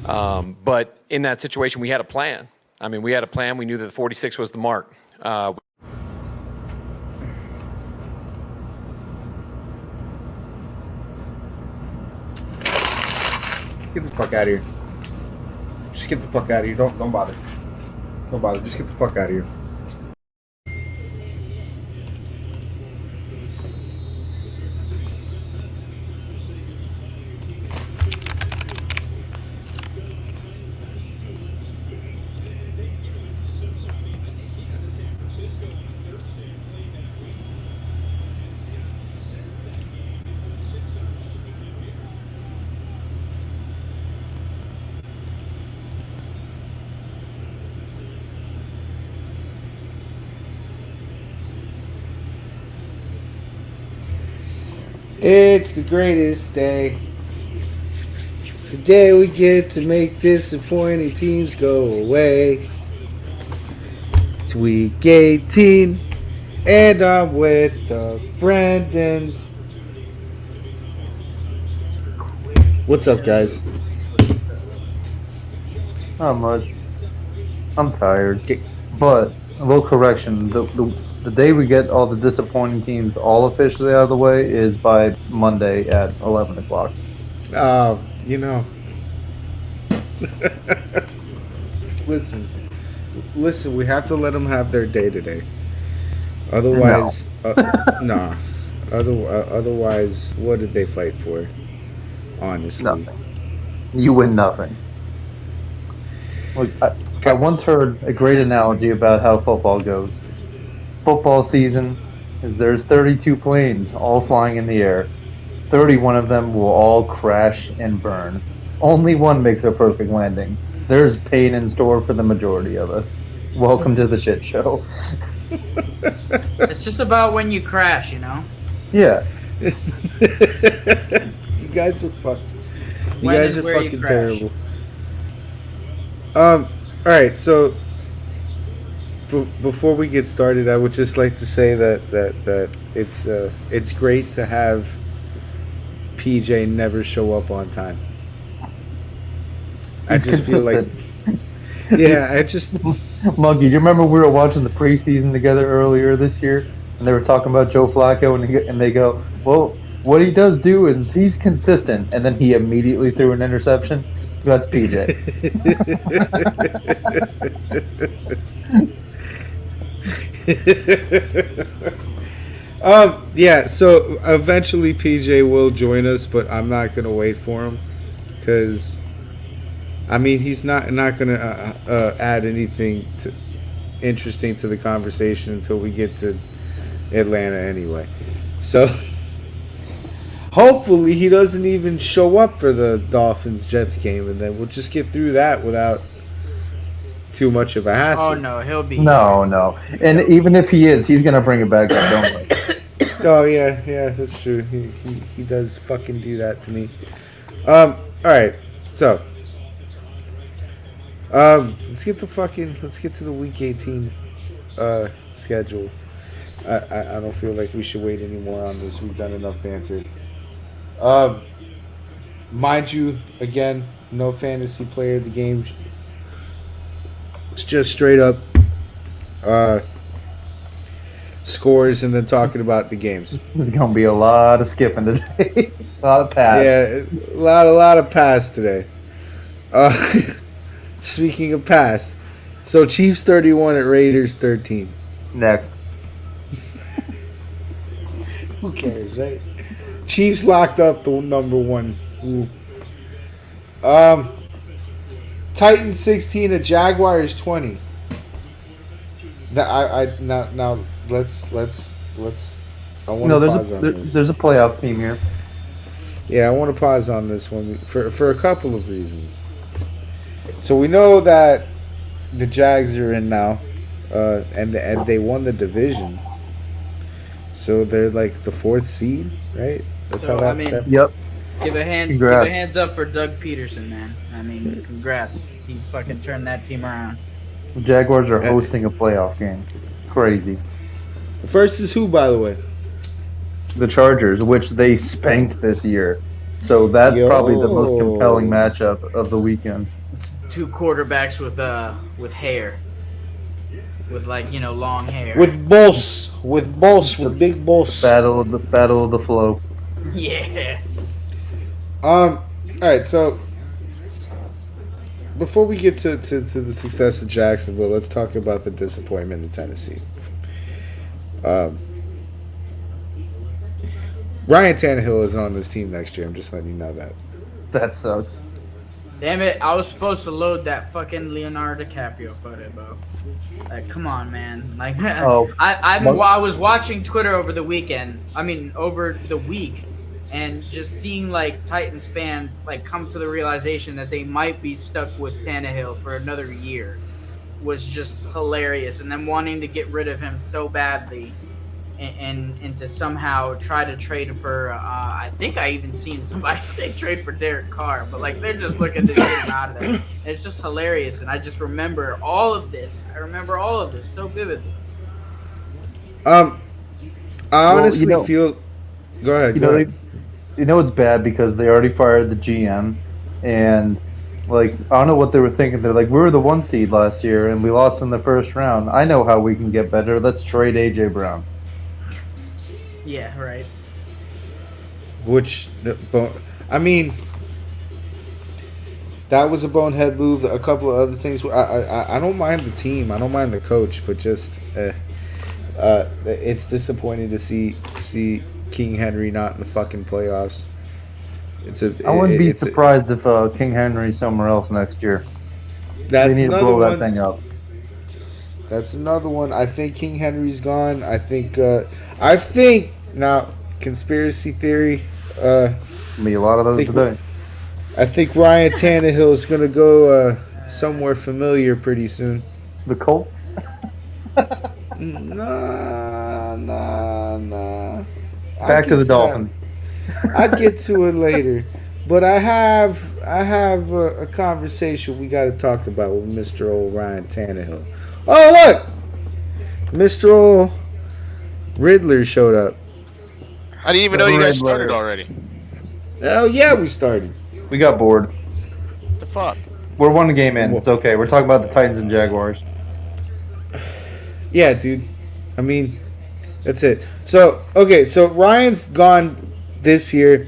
But in that situation, we had a plan. I mean, we had a plan. We knew that 46 was the mark. Get the fuck out of here. Just get the fuck out of here. Don't bother. Don't bother. Just get the fuck out of here. It's the greatest day. The day we get to make disappointing teams go away. It's week 18, and I'm with the Brandons. What's up, guys? Not much. I'm tired. Okay. But a little correction. The day we get all the disappointing teams all officially out of the way is by Monday at 11 o'clock. You know. Listen, we have to let them have their day today. Otherwise, nah. Otherwise, what did they fight for? Honestly. Nothing. You win nothing. Look, I once heard a great analogy about how football goes. Football season is there's 32 planes all flying in the air. 31 of them will all crash and burn. Only one makes a perfect landing. There's pain in store for the majority of us. Welcome to the shit show. It's just about when you crash, you know? Yeah. You guys are fucked. You When guys and are where you fucking crash. terrible. Alright, so before we get started, I would just like to say that it's great to have PJ never show up on time. I just feel like, yeah, I just. Muggy, do you remember we were watching the preseason together earlier this year, and they were talking about Joe Flacco, and they go, well, what he does do is he's consistent, and then he immediately threw an interception. That's PJ. Yeah, so eventually PJ will join us, but I'm not gonna wait for him because, I mean, he's not gonna add anything interesting to the conversation until we get to Atlanta anyway. So hopefully he doesn't even show up for the Dolphins-Jets game, and then we'll just get through that without too much of a hassle. Oh, no, he'll be. No. And even if he is, he's going to bring it back up, don't worry. Oh, yeah, that's true. He does fucking do that to me. Alright, so let's get to the week 18 schedule. I don't feel like we should wait anymore on this. We've done enough banter. Mind you, again, no fantasy player of the game. It's just straight up scores and then talking about the games. There's going to be a lot of skipping today. A lot of pass. Yeah, a lot of pass today. Speaking of pass, so Chiefs 31 at Raiders 13. Next. Who cares, right? Chiefs locked up the number one. Ooh. Titans 16 at Jaguars 20. Now let's. I want to pause on this. There's a playoff team here. Yeah, I want to pause on this one for a couple of reasons. So we know that the Jags are in now, and they won the division. So they're like the 4th seed, right? That's So, how that. I mean, Yep. Give a hands up for Doug Peterson, man. I mean, congrats. He fucking turned that team around. The Jaguars are hosting a playoff game. Crazy. The first is who, by the way? The Chargers, which they spanked this year. So that's probably the most compelling Yo. matchup of the weekend. Two quarterbacks with hair, with long hair. With big balls. Battle of the flow. Yeah. All right, so before we get to the success of Jacksonville, let's talk about the disappointment in Tennessee. Ryan Tannehill is on this team next year. I'm just letting you know that. That sucks. Damn it! I was supposed to load that fucking Leonardo DiCaprio photo, bro. Like, come on, man. Like, Oh. I was watching Twitter over the weekend. I mean, over the week, and just seeing like Titans fans like come to the realization that they might be stuck with Tannehill for another year was just hilarious. And then wanting to get rid of him so badly, and to somehow try to trade for I think I even seen somebody say trade for Derek Carr, but like they're just looking to get him out of there. And it's just hilarious, and I just remember all of this. I remember all of this so vividly. I honestly Well, feel. Go ahead. You Go know, ahead. it's bad because they already fired the GM, and like I don't know what they were thinking. They're like, we were the 1 seed last year and we lost in the first round. I know how we can get better. Let's trade AJ Brown. Yeah, right. I mean, that was a bonehead move. A couple of other things. I don't mind the team. I don't mind the coach, but just it's disappointing to see King Henry not in the fucking playoffs. I wouldn't be surprised if King Henry's somewhere else next year. That's They need to another blow one. that thing up. That's another one. I think King Henry's gone. I think now conspiracy theory. Be a lot of those today. I think Ryan Tannehill is gonna go somewhere familiar pretty soon. The Colts. Nah. Back to the Dolphins. I'll get to it later, but I have a conversation we got to talk about with Mr. Old Ryan Tannehill. Oh look, Mr. Old Riddler showed up. I didn't even know you guys started already. Oh yeah, we started. We got bored. What the fuck? We're 1 game in. It's okay. We're talking about the Titans and Jaguars. Yeah, dude. I mean, that's it. So Ryan's gone this year.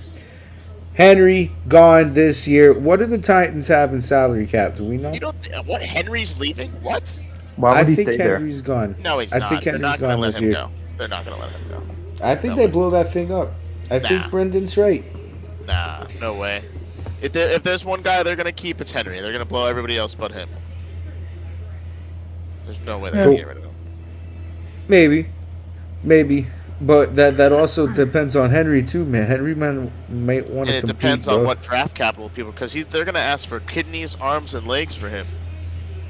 Henry gone this year. What do the Titans have in salary cap? Do we know? You don't. What? Henry's leaving? What? Why would he think stay there? Henry's gone. No, he's I not. think They're Henry's not going gone to let this him year. go. They're not going to let him go. I think No they way. blow that thing up. I think Brendan's right. Nah, no way. If there's one guy they're going to keep, it's Henry. They're going to blow everybody else but him. There's no way they're going to get rid of him. Maybe, but that also depends on Henry too, man. Henry might want to And it compete. depends bro. on what draft capital people, because they're going to ask for kidneys, arms, and legs for him.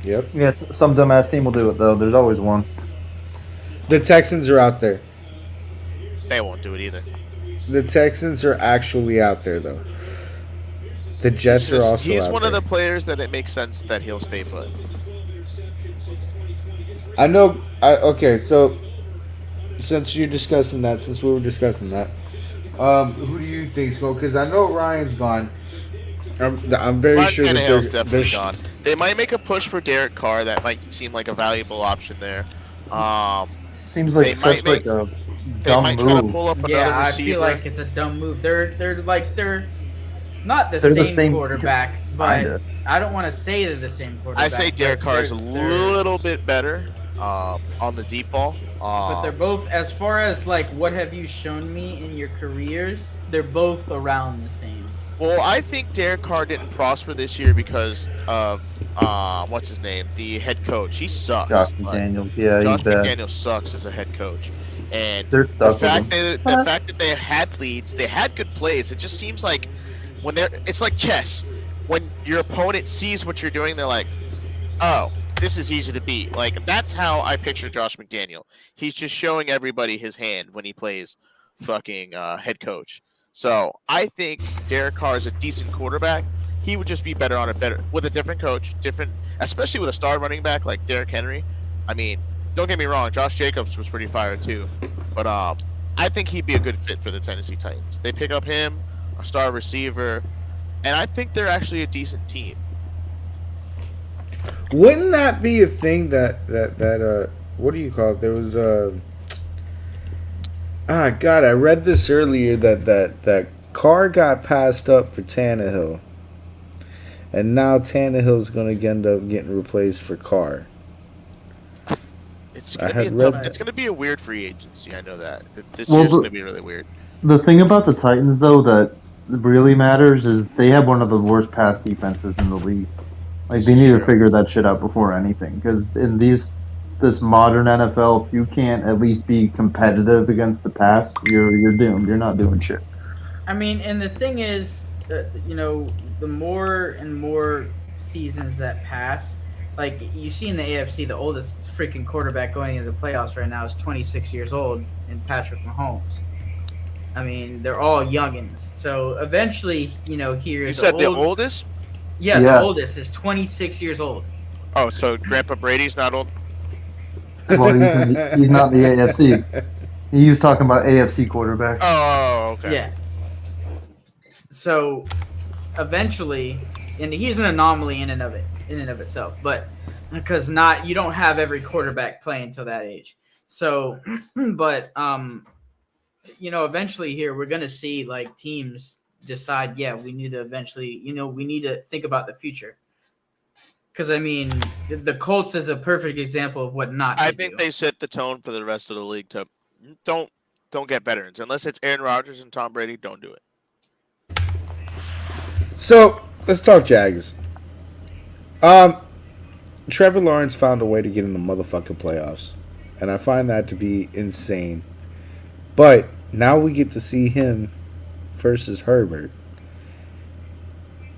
Yep. Yes, some dumbass team will do it though. There's always one. The Texans are out there. They won't do it either. The Texans are actually out there though. The Jets are also He's out one there. of the players that it makes sense that he'll stay put. I know. Okay, so since we were discussing that, who do you think's going? Because I know Ryan's gone. I'm very Ryan sure that Tannehill's they're definitely gone. They might make a push for Derek Carr. That might seem like a valuable option there. Seems like They such might make- like a They dumb might try to move. pull up another Yeah, I receiver. feel like it's a dumb move. They're not the They're the same same- quarterback, but Kinda. I don't want to say they're the same quarterback. I say Derek but Carr is a they're- little bit better on the deep ball. But they're both, as far as like what have you shown me in your careers, they're both around the same. Well, I think Derek Carr didn't prosper this year because of what's his name, the head coach. He sucks. Josh Like, McDaniels. Yeah, Josh he's bad. McDaniels sucks as a head coach, and They're the stuck with fact him. that they had leads, they had good plays. It just seems like it's like chess. When your opponent sees what you're doing, they're like, "Oh, this is easy to beat." Like that's how I picture Josh McDaniel. He's just showing everybody his hand when he plays fucking head coach. So I think Derek Carr is a decent quarterback. He would just be better with a different coach, especially with a star running back like Derrick Henry. I mean, don't get me wrong, Josh Jacobs was pretty fire too, but I think he'd be a good fit for the Tennessee Titans. They pick up him. a star receiver, and I think they're actually a decent team. Wouldn't that be a thing that what do you call it? There was God, I read this earlier that Carr got passed up for Tannehill, and now Tannehill's going to end up getting replaced for Carr. It's I gonna be had a read tough, that. it's gonna be a weird free agency. I know that this Well, year's the- gonna be really weird. The thing about the Titans, though, that really matters is they have one of the worst pass defenses in the league. Like, This they is need to true. figure that shit out before anything. Because in this modern NFL, if you can't at least be competitive against the pass, you're doomed. You're not doing shit. I mean, and the thing is, the more and more seasons that pass, like you see in the AFC, the oldest freaking quarterback going into the playoffs right now is 26 years old, and Patrick Mahomes. I mean, they're all youngins. So eventually, here You the said the old, oldest? yeah, the Yeah. oldest is 26 years old. Oh, so Grandpa Brady's not old? Well, he's not in the AFC. He was talking about AFC quarterbacks. Oh, okay. Yeah. So eventually, and he's an anomaly in and of itself, but because you don't have every quarterback playing until that age. So, but eventually here we're gonna see like teams decide, yeah, we need to eventually, we need to think about the future. Because I mean, the Colts is a perfect example of what not. I to think do. they set the tone for the rest of the league to don't get veterans unless it's Aaron Rodgers and Tom Brady. Don't do it. So let's talk Jags. Trevor Lawrence found a way to get in the motherfucking playoffs, and I find that to be insane. But now we get to see him versus Herbert,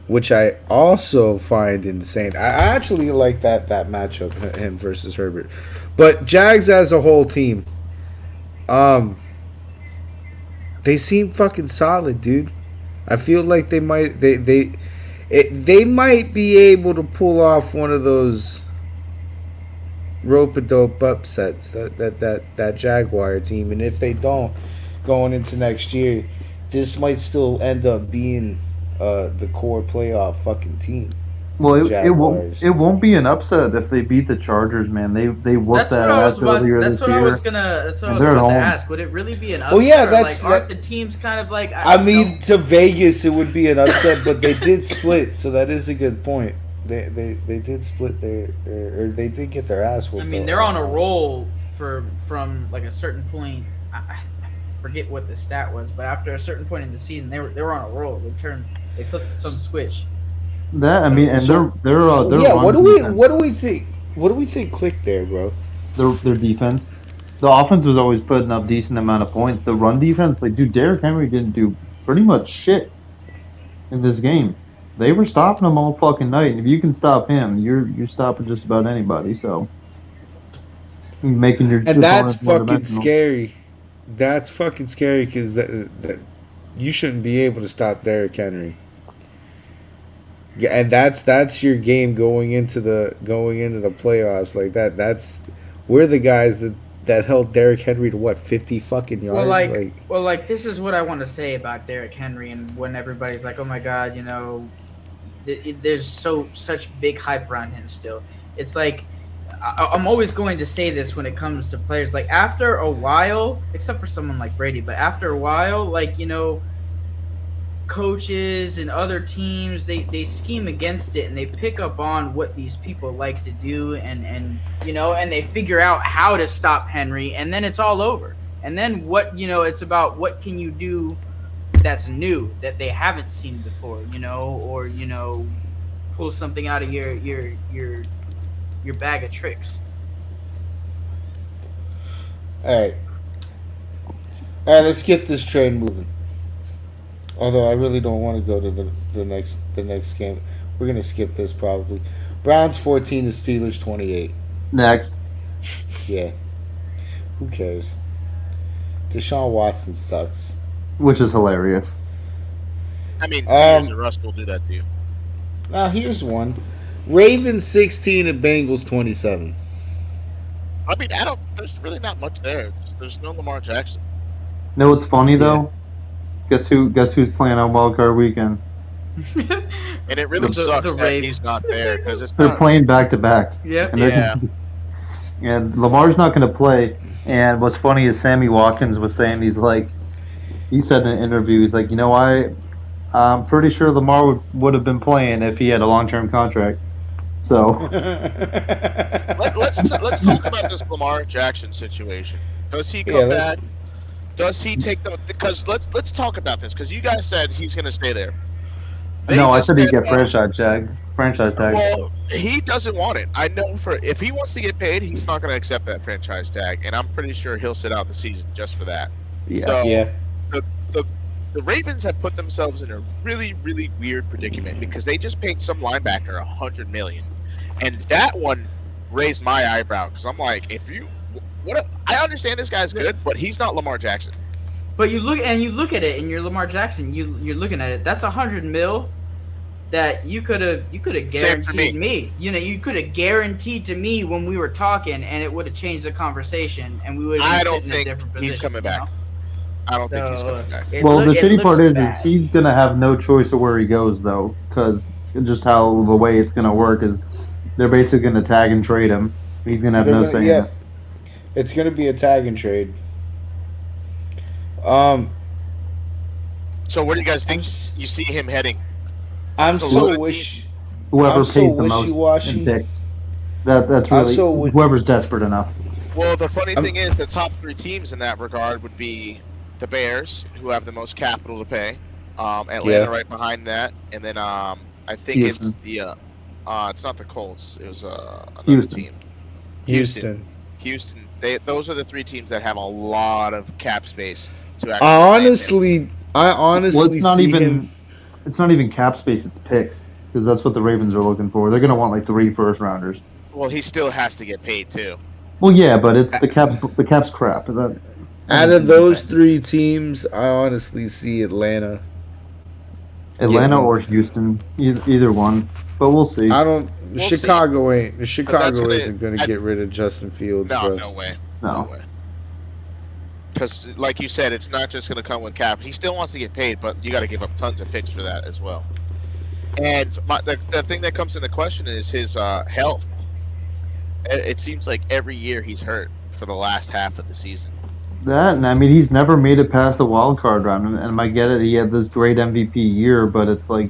which I also find insane. I actually like that matchup, him versus Herbert. But Jags as a whole team, they seem fucking solid, dude. I feel like they might they might be able to pull off one of those rope-a-dope upsets that Jaguar team, and if they don't, going into next year, this might still end up being the core playoff fucking team. Well, it Jaguars. won't be an upset if they beat the Chargers, man. They whooped That's what that I was ass about. earlier That's this what I year. was gonna. That's what I And was they're at about to home. ask. Would it really be an upset? Well, yeah, or, that's- like, aren't the teams kind of like? I mean, to Vegas, it would be an upset, but they did split, so that is a good point. They did split or they did get their ass whooped. I mean, they're on a roll from like a certain point. I forget what the stat was, but after a certain point in the season, they were on a roll. They flipped some switch. That I mean, and So- they're Yeah, run what do we defense. what do we think clicked there, bro? Their defense. The offense was always putting up decent amount of points. The run defense, like, dude, Derrick Henry didn't do pretty much shit in this game. They were stopping him all fucking night, and if you can stop him, you're stopping just about anybody. So, you're making your And that's opponents more fucking dimensional. scary. That's fucking scary because that you shouldn't be able to stop Derrick Henry. Yeah, and that's your game going into the playoffs like that. We're the guys that held Derrick Henry to what 50 fucking yards. Like this is what I want to say about Derrick Henry, and when everybody's like, "Oh my God," there's such big hype around him still. It's like I'm always going to say this when it comes to players. Like after a while, except for someone like Brady, but after a while, like coaches and other teams they scheme against it, and they pick up on what these people like to do, and they figure out how to stop Henry, and then it's all over. And then it's about what can you do that's new that they haven't seen before, or pull something out of your bag of tricks. all right, let's get this train moving. Although I really don't want to go to the next game. We're gonna skip this probably. Browns 14 to Steelers 28. Next. Yeah. Who cares? Deshaun Watson sucks. Which is hilarious. I mean, Peters and Russ will do that to you. Now here's one. Ravens 16 and Bengals 27. I mean, there's really not much there. There's no Lamar Jackson. You know what's funny though? Guess who's playing on Wild Card Weekend? And it really The sucks that Ravens. he's not there because it's They're not. playing back to back. Yep. And they're Yeah. and Lamar's not going to play. And what's funny is Sammy Watkins was saying he said in an interview, he's like, I'm pretty sure Lamar would have been playing if he had a long-term contract. So Let's talk about this Lamar Jackson situation. Does he come back? Does he take the? Because let's talk about this because you guys said he's going to stay there. no, I said he'd get franchise tag. Well, he doesn't want it. I know if he wants to get paid, he's not going to accept that franchise tag, and I'm pretty sure he'll sit out the season just for that. Yeah. So, the Ravens have put themselves in a really, really weird predicament because they just paid some linebacker $100 million, and that one raised my eyebrow because I'm like, I understand this guy's good, but he's not Lamar Jackson. But you look at it, and you're Lamar Jackson. You're looking at it. That's $100 million that you could have guaranteed me. You could have guaranteed to me when we were talking, and it would have changed the conversation, and we would have been sitting in a different position. He's coming back. I don't think he's coming back. Well, the shitty part is he's gonna have no choice of where he goes though, because just how the way it's gonna work is they're basically gonna tag and trade him. He's gonna have no say. Yeah, it's gonna be a tag and trade. So where do you guys think you see him heading? I'm so whoever pays the most. wishy-washy. That's really whoever's desperate enough. Well, the funny thing is, the top three teams in that regard would be the Bears, who have the most capital to pay. Atlanta right behind that, and then I think Houston. it's the it's not the Colts. It was another team. Houston. Those are the three teams that have a lot of cap space to actually. I honestly it's not see even him. It's not even cap space. It's picks because that's what the Ravens are looking for. They're gonna want like 3 first-rounders. Well, he still has to get paid too. Well, yeah, but it's the cap. The cap's crap. Out of those 3 teams, I honestly see Atlanta or Houston, either one. But we'll see. Chicago isn't going to get rid of Justin Fields. No way. No way. Because, like you said, it's not just going to come with cap. He still wants to get paid, but you got to give up tons of picks for that as well. And the thing that comes into question is his health. It seems like every year he's hurt for the last half of the season. And I mean, he's never made it past the wild card round. And I get it, he had this great MVP year, but it's like,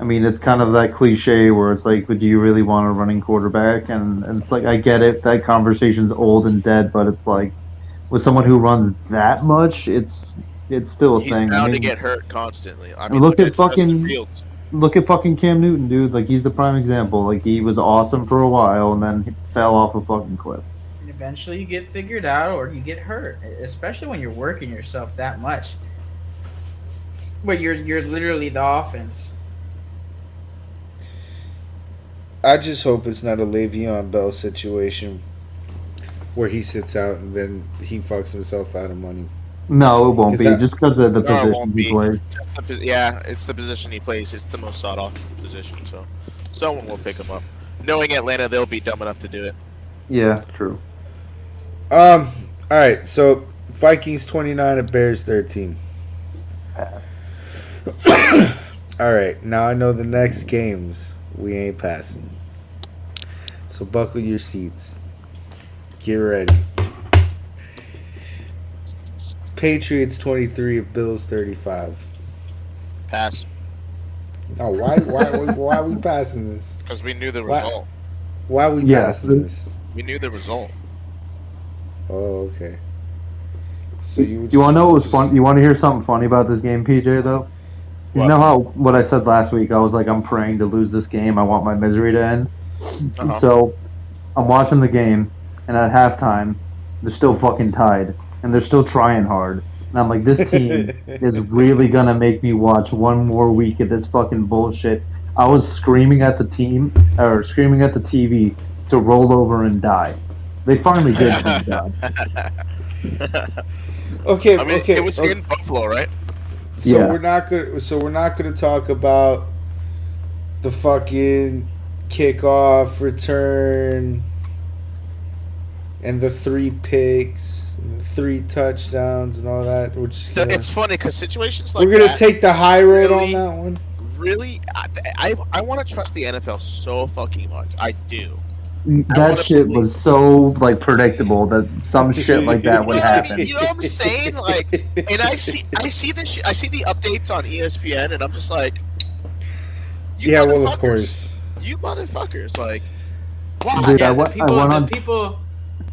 I mean, it's kind of that cliche where it's like, do you really want a running quarterback? And it's like, I get it, that conversation's old and dead, but it's like, with someone who runs that much, it's still a thing. He's bound to get hurt constantly. I mean, look at fucking Cam Newton, dude. Like, he's the prime example. Like, he was awesome for a while, and then he fell off a fucking cliff. And eventually, you get figured out, or you get hurt. Especially when you're working yourself that much, where you're literally the offense. I just hope it's not a Le'Veon Bell situation where he sits out and then he fucks himself out of money. No, it won't be. Just because of the position he plays. Yeah, it's the position he plays. It's the most sought-after position, so someone will pick him up. Knowing Atlanta, they'll be dumb enough to do it. Yeah, true. All right, so Vikings 29 and Bears 13. All right, now I know the next games we ain't passing. So buckle your seats. Get ready. Patriots 23, Bills 35. Pass. Oh, why are we passing this? Because we knew the result. Why are we passing this? We knew the result. Oh, okay. So you want to know what was fun? You want to hear something funny about this game, PJ? Though, you know what I said last week? I was like, I'm praying to lose this game. I want my misery to end. Uh-huh. So I'm watching the game, and at halftime, they're still fucking tied, and they're still trying hard. And I'm like, this team is really gonna make me watch one more week of this fucking bullshit. I was screaming at the TV to roll over and die. They finally did come down. Okay, It was in Buffalo, right? So Yeah. we're not gonna talk about the fucking kickoff return and the 3 picks, and the 3 touchdowns, and all that. We're just gonna It's funny because situations like we're gonna that take the high road really- on that one. really, I want to trust the NFL so fucking much. I do. That wanna shit believe- was so like predictable that some shit like that would You know what I happen. mean? You know what I'm saying? Like, and I see this. I see the updates on ESPN, and I'm just like, you Yeah, well, of motherfuckers. course. You motherfuckers, like, why? Dude, Yeah, I the went people, on the people.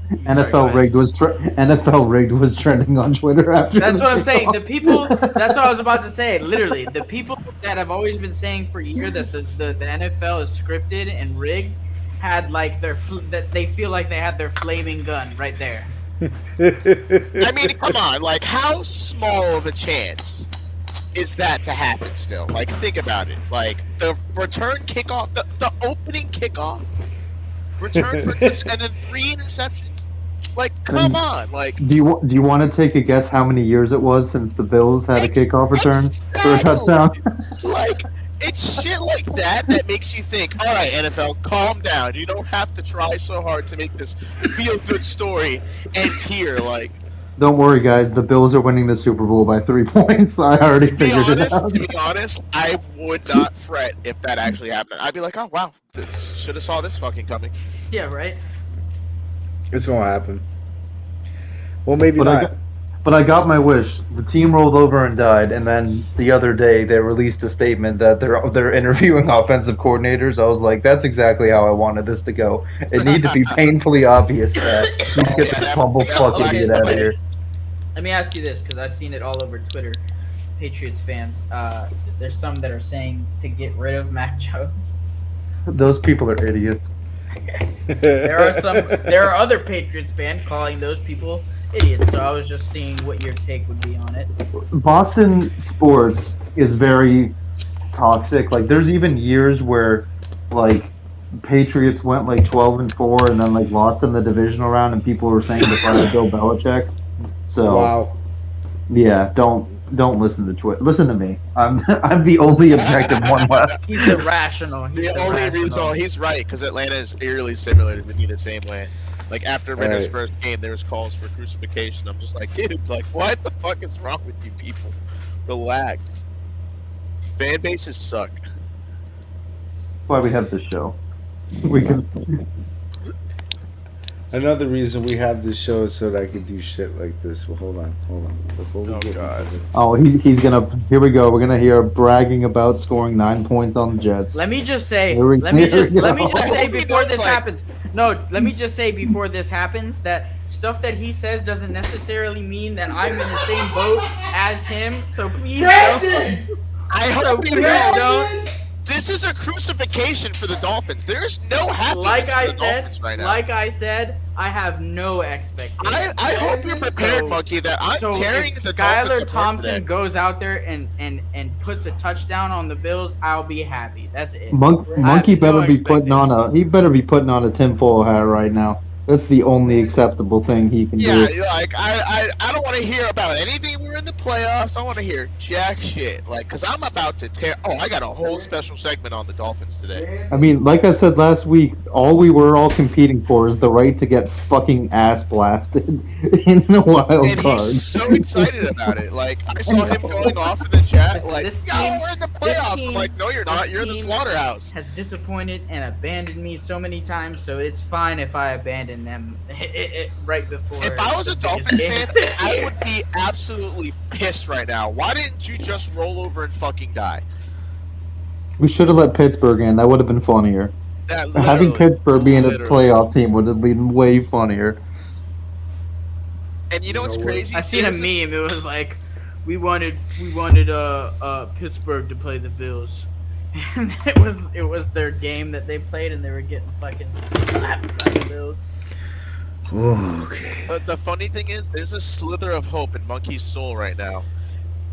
Sorry, go NFL ahead. rigged was NFL rigged was trending on Twitter after. That's the what I'm saying. The kickoff. people. That's what I was about to say. Literally, the people that have always been saying for years that the NFL is scripted and rigged had like that they feel like they had their flaming gun right there. I mean, come on. Like, how small of a chance is that to happen still? Like, think about it. Like, the return kickoff, the opening kickoff, return for and then 3 interceptions. Like, come on. Like, Do you want to take a guess how many years it was since the Bills had a kickoff return for a touchdown? Like, it's shit like that that makes you think, all right, NFL, calm down. You don't have to try so hard to make this feel-good story end here. Like, Don't worry, guys. The Bills are winning the Super Bowl by 3 points. I already to be figured it out. honest, I would not fret if that actually happened. I'd be like, oh, wow, should have saw this fucking coming. Yeah, right. It's gonna happen. Well, maybe But not. I got my wish. The team rolled over and died, and then the other day they released a statement that they're interviewing offensive coordinators. I was like, that's exactly how I wanted this to go. It needed to be painfully obvious that you get this humble fucking okay, idiot out of here. Let me ask you this, because I've seen it all over Twitter. Patriots fans, there's some that are saying to get rid of Mac Jones. Those people are idiots. There are other Patriots fans calling those people idiots. So I was just seeing what your take would be on it. Boston sports is very toxic. Like, there's even years where, like, Patriots went like 12-4 and then like lost in the divisional round, and people were saying to fire Bill Belichick. So Wow. yeah, don't listen to Twitter. Listen to me. I'm the only objective one left. He's the rational. He's The the only rational. reason, he's right, because Atlanta is eerily similar to me the same way. Like, after Ritter's Right. first game, there was calls for crucifixion. I'm just like, dude, like, what the fuck is wrong with you people? Relax. Fan bases suck. That's why we have this show. We can. Another reason we have this show is so that I can do shit like this. Well, hold on. Before we Oh, get God. into it. Oh, he's gonna. Here we go. We're gonna hear bragging about scoring 9 points on the Jets. Let me just say. Here we Let me just go. say before this Like- happens. No, let me just say before this happens that stuff that he says doesn't necessarily mean that I'm in the same boat as him. So please don't. I So hope you please know. don't. This is a crucifixion for the Dolphins. There's no happiness Like for I the said, Dolphins right now. I have no expectations. I hope you're prepared, So- Monkey, that I'm So tearing if the Dolphins Skylar apart Thompson today. goes out there and puts a touchdown on the Bills, I'll be happy. That's it. Monkey I have no better be putting on a. expectations. He better be putting on a tinfoil hat right now. That's the only acceptable thing he can Yeah, do. like, I don't want to hear about anything. We're in the playoffs. I want to hear jack shit. Like, because I'm about to tear. Oh, I got a whole special segment on the Dolphins today. I mean, like I said last week, all we were all competing for is the right to get fucking ass blasted in the wild And card. he's so excited about it. Like, I saw him going off in the chat, This- like, this yo, team- we're in the this playoffs. team- I'm like, no, you're not. this You're in the team slaughterhouse. Has disappointed and abandoned me so many times, so it's fine if I abandon them right before. If I was a the Dolphins biggest fan, game. I would be absolutely pissed right now. Why didn't you just roll over and fucking die? We should have let Pittsburgh in. That would have been funnier. That Having literally- Pittsburgh being a literally. playoff team would have been way funnier. And you know what's crazy? I seen a It was meme. It was like, we wanted Pittsburgh to play the Bills, and it was their game that they played, and they were getting fucking slapped by the Bills. Okay. But the funny thing is, there's a slither of hope in Monkey's soul right now.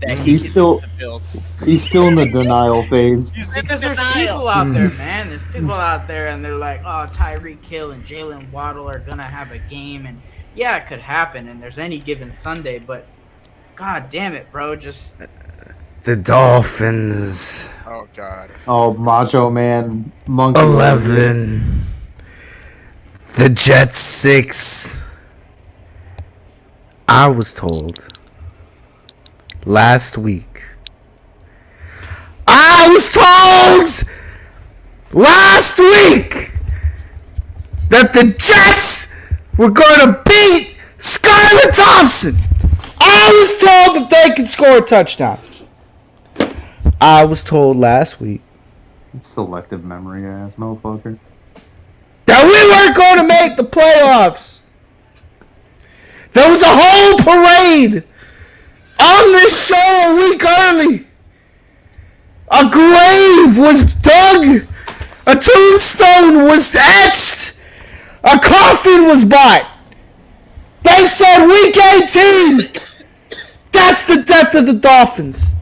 That He's can still- beat the Bills. He's still in the denial phase. He's in Because there's denial. people out there, man. There's people out there, and they're like, "Oh, Tyreek Hill and Jalen Waddle are gonna have a game," and yeah, it could happen. And there's any given Sunday, but God damn it, bro, just The Dolphins. Oh God. Oh, Macho Man, Monkey. 11. The Jets 6. I was told last week. I was told last week that the Jets were going to beat Skylar Thompson. I was told that they could score a touchdown. I was told last week Selective memory ass motherfucker. that we weren't going to make the playoffs. There was a whole parade on this show a week early. A grave was dug. A tombstone was etched. A coffin was bought. They said week 18. That's the death of the Dolphins.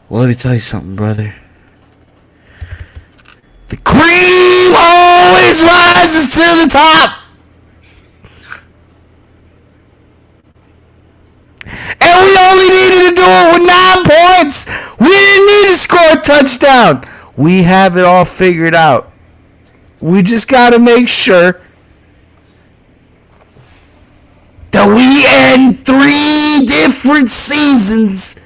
Well, let me tell you something, brother. The cream always rises to the top. And we only needed to do it with 9 points. We didn't need to score a touchdown. We have it all figured out. We just got to make sure that we end 3 different seasons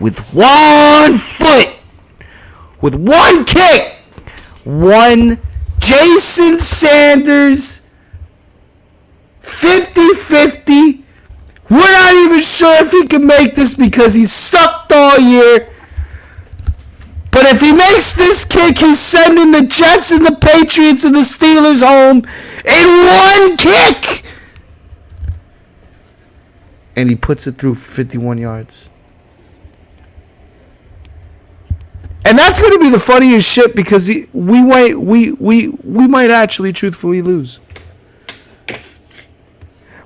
with 1 foot, with 1 kick, 1 Jason Sanders 50-50. We're not even sure if he can make this because he sucked all year. But if he makes this kick, he's sending the Jets and the Patriots and the Steelers home in 1 kick. And he puts it through for 51 yards. And that's going to be the funniest shit because we might actually truthfully lose.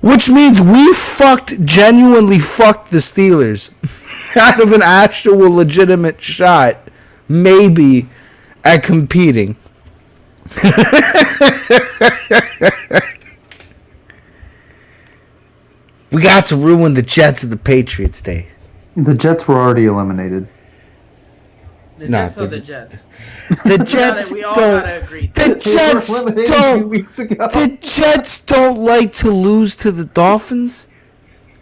Which means we genuinely fucked the Steelers out of an actual legitimate shot, maybe, at competing. We got to ruin the Jets and the Patriots day. The Jets were already eliminated. The Nah, Jets are the Jets. The Jets We all don't. gotta agree. The Jets eliminated 2 don't. weeks ago. The Jets don't like to lose to the Dolphins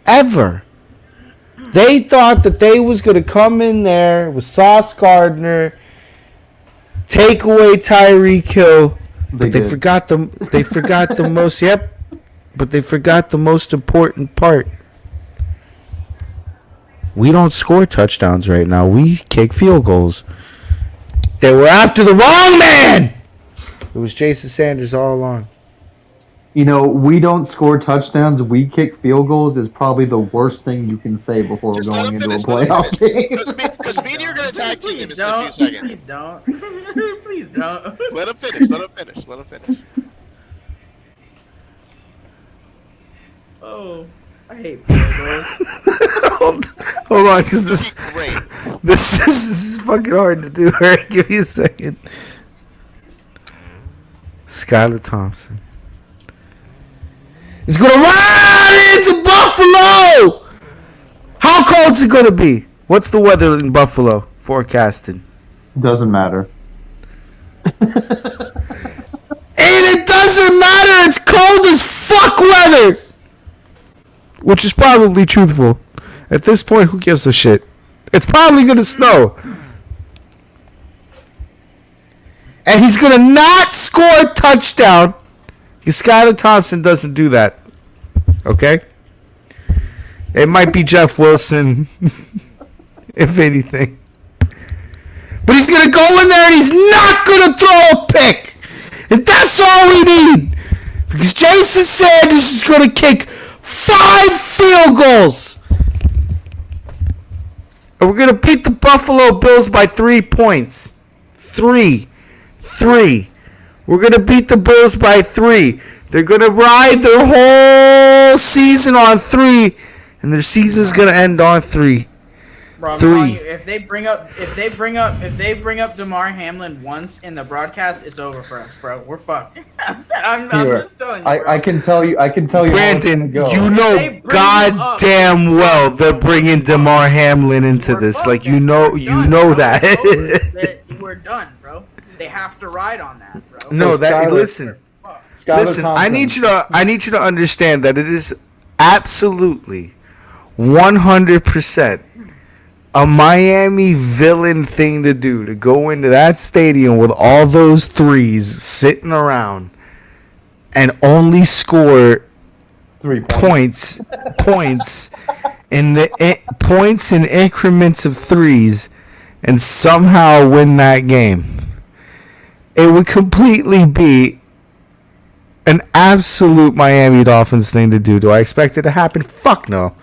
ever. They thought that they was gonna come in there with Sauce Gardner, take away Tyreek Hill, but they did. forgot the most. Yep, but they forgot the most important part. We don't score touchdowns right now. We kick field goals. They were after the wrong man. It was Jason Sanders all along. You know, we don't score touchdowns. We kick field goals is probably the worst thing you can say before Just let going him into a finish, let him playoff game. Because me and you are going to tag team him Please in a few don't. seconds. Please don't. Please don't. Let him finish. Let him finish. Let him finish. Oh, I hate field goals. Hold on, because Great. this is fucking hard to do. All right, give me a second. Skylar Thompson is going to ride into Buffalo. How cold's it going to be? What's the weather in Buffalo forecasting? Doesn't matter. And it doesn't matter. It's cold as fuck weather. Which is probably truthful. At this point, who gives a shit? It's probably going to snow. And he's going to not score a touchdown because Skylar Thompson doesn't do that. Okay? It might be Jeff Wilson, if anything. But he's going to go in there and he's not going to throw a pick. And that's all we need. Because Jason Sanders is going to kick 5 field goals. And we're going to beat the Buffalo Bills by 3 points. 3. We're going to beat the Bills by 3. They're going to ride their whole season on 3. And their season's going to end on 3. Bro, I'm 3. telling you, if they bring up DeMar Hamlin once in the broadcast, it's over for us, bro. We're fucked. I'm just telling you, bro. I can tell you. how it's Brandon, gonna go. you They know bring him up. goddamn well they're bringing DeMar Hamlin into We're this. fucked, Like, you man. know We're done, bro. that. It's over. We're done, bro. They have to ride on that, bro. No, that Skylar- listen. Skylar Listen, I Thompson. need you to understand that it is absolutely 100% a Miami villain thing to do, to go into that stadium with all those threes sitting around and only score 3 points. points points in increments of threes and somehow win that game. It would completely be an absolute Miami Dolphins thing to do. Do I expect it to happen? Fuck no.